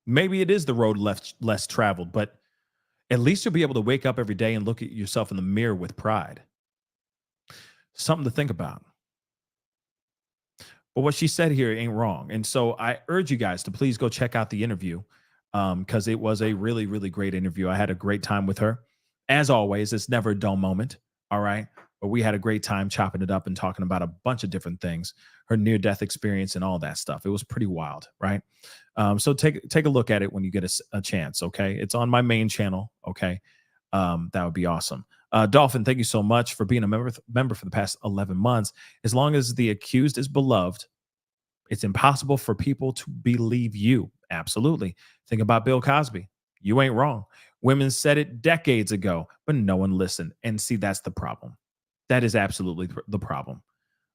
Maybe it is the road less traveled, but at least you'll be able to wake up every day and look at yourself in the mirror with pride. Something to think about. But what she said here ain't wrong. And so I urge you guys to please go check out the interview because it was a really, really great interview. I had a great time with her. As always, it's never a dull moment. All right. But we had a great time chopping it up and talking about a bunch of different things, her near-death experience and all that stuff. It was pretty wild, right? So take a look at it when you get a chance, okay? It's on my main channel, okay? That would be awesome. Dolphin, thank you so much for being a member for the past 11 months. As long as the accused is beloved, it's impossible for people to believe you. Absolutely. Think about Bill Cosby. You ain't wrong. Women said it decades ago, but no one listened. And see, that's the problem. That is absolutely the problem.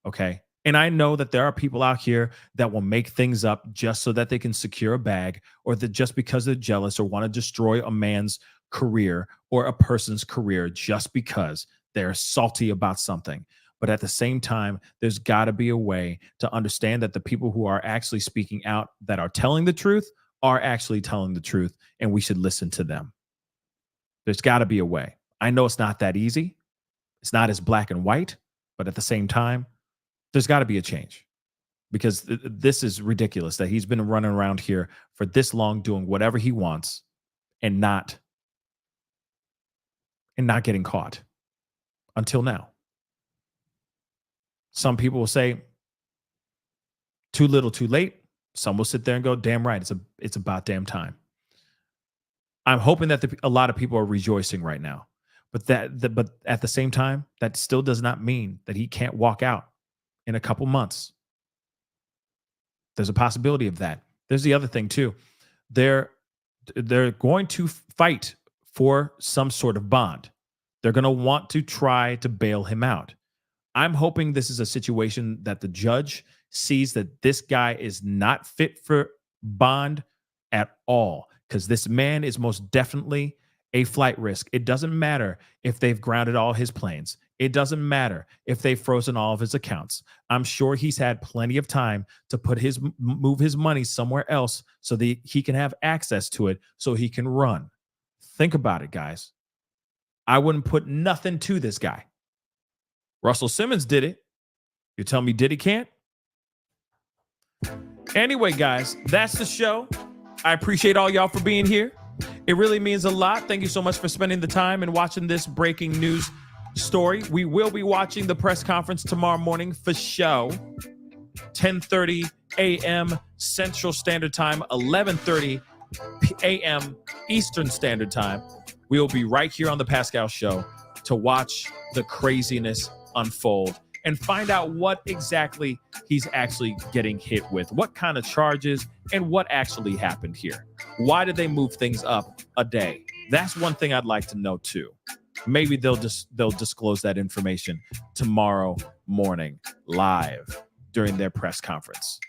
Okay. And I know that there are people out here that will make things up just so that they can secure a bag, or that just because they're jealous or want to destroy a man's career or a person's career just because they're salty about something. But at the same time, there's got to be a way to understand that the people who are actually speaking out, that are telling the truth, are actually telling the truth, and we should listen to them. There's got to be a way. I know it's not that easy. It's not as black and white, but at the same time, there's got to be a change, because this is ridiculous that he's been running around here for this long doing whatever he wants and not getting caught until now. Some people will say too little, too late. Some will sit there and go, damn right, it's about damn time. I'm hoping that a lot of people are rejoicing right now. But but at the same time, that still does not mean that he can't walk out in a couple months. There's a possibility of that. There's the other thing too. They're going to fight for some sort of bond. They're going to want to try to bail him out. I'm hoping this is a situation that the judge sees that this guy is not fit for bond at all, because this man is most definitely a flight risk. It doesn't matter if they've grounded all his planes. It doesn't matter if they've frozen all of his accounts. I'm sure he's had plenty of time to move his money somewhere else so that he can have access to it so he can run. Think about it, guys. I wouldn't put nothing to this guy. Russell Simmons did it. You tell me Diddy can't? Anyway, guys, that's the show. I appreciate all y'all for being here. It really means a lot. Thank you so much for spending the time and watching this breaking news story. We will be watching the press conference tomorrow morning for show. 10:30 a.m. Central Standard Time, 11:30 a.m. Eastern Standard Time. We will be right here on the Pascal Show to watch the craziness unfold and find out what exactly he's actually getting hit with, what kind of charges, and what actually happened here. Why did they move things up a day? That's one thing I'd like to know too. Maybe they'll disclose that information tomorrow morning live during their press conference.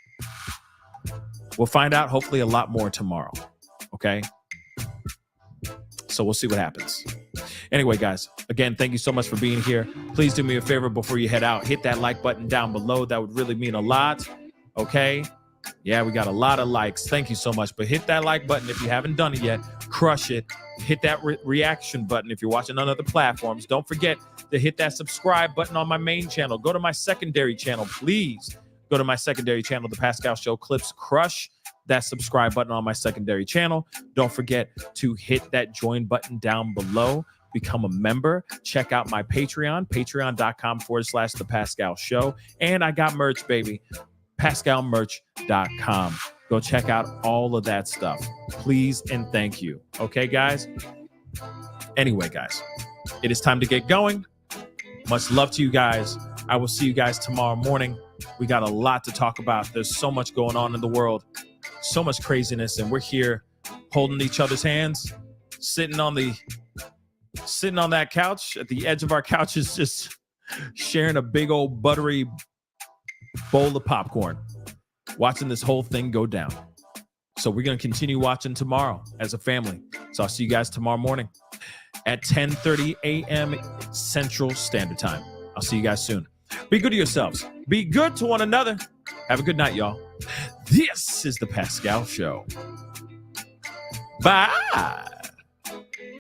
We'll find out hopefully a lot more tomorrow. Okay? So we'll see what happens. Anyway, guys, again, thank you so much for being here. Please do me a favor before you head out. Hit that like button down below. That would really mean a lot. Okay? Yeah, we got a lot of likes. Thank you so much. But hit that like button if you haven't done it yet. Crush it. Hit that reaction button if you're watching on other platforms. Don't forget to hit that subscribe button on my main channel. Go to my secondary channel, please. Go to my secondary channel, The Pascal Show Clips. Crush that subscribe button on my secondary channel. Don't forget to hit that join button down below. Become a member. Check out my Patreon, patreon.com/The Pascal Show. And I got merch, baby. PascalMerch.com. Go check out all of that stuff. Please and thank you. Okay, guys? Anyway, guys, it is time to get going. Much love to you guys. I will see you guys tomorrow morning. We got a lot to talk about. There's so much going on in the world, so much craziness, and we're here holding each other's hands, sitting on that couch at the edge of our couches, just sharing a big old buttery bowl of popcorn, watching this whole thing go down. So we're going to continue watching tomorrow as a family. So I'll see you guys tomorrow morning at 10:30 a.m. Central Standard Time. I'll see you guys soon. Be good to yourselves. Be good to one another. Have a good night, y'all. This is The Pascal Show. Bye.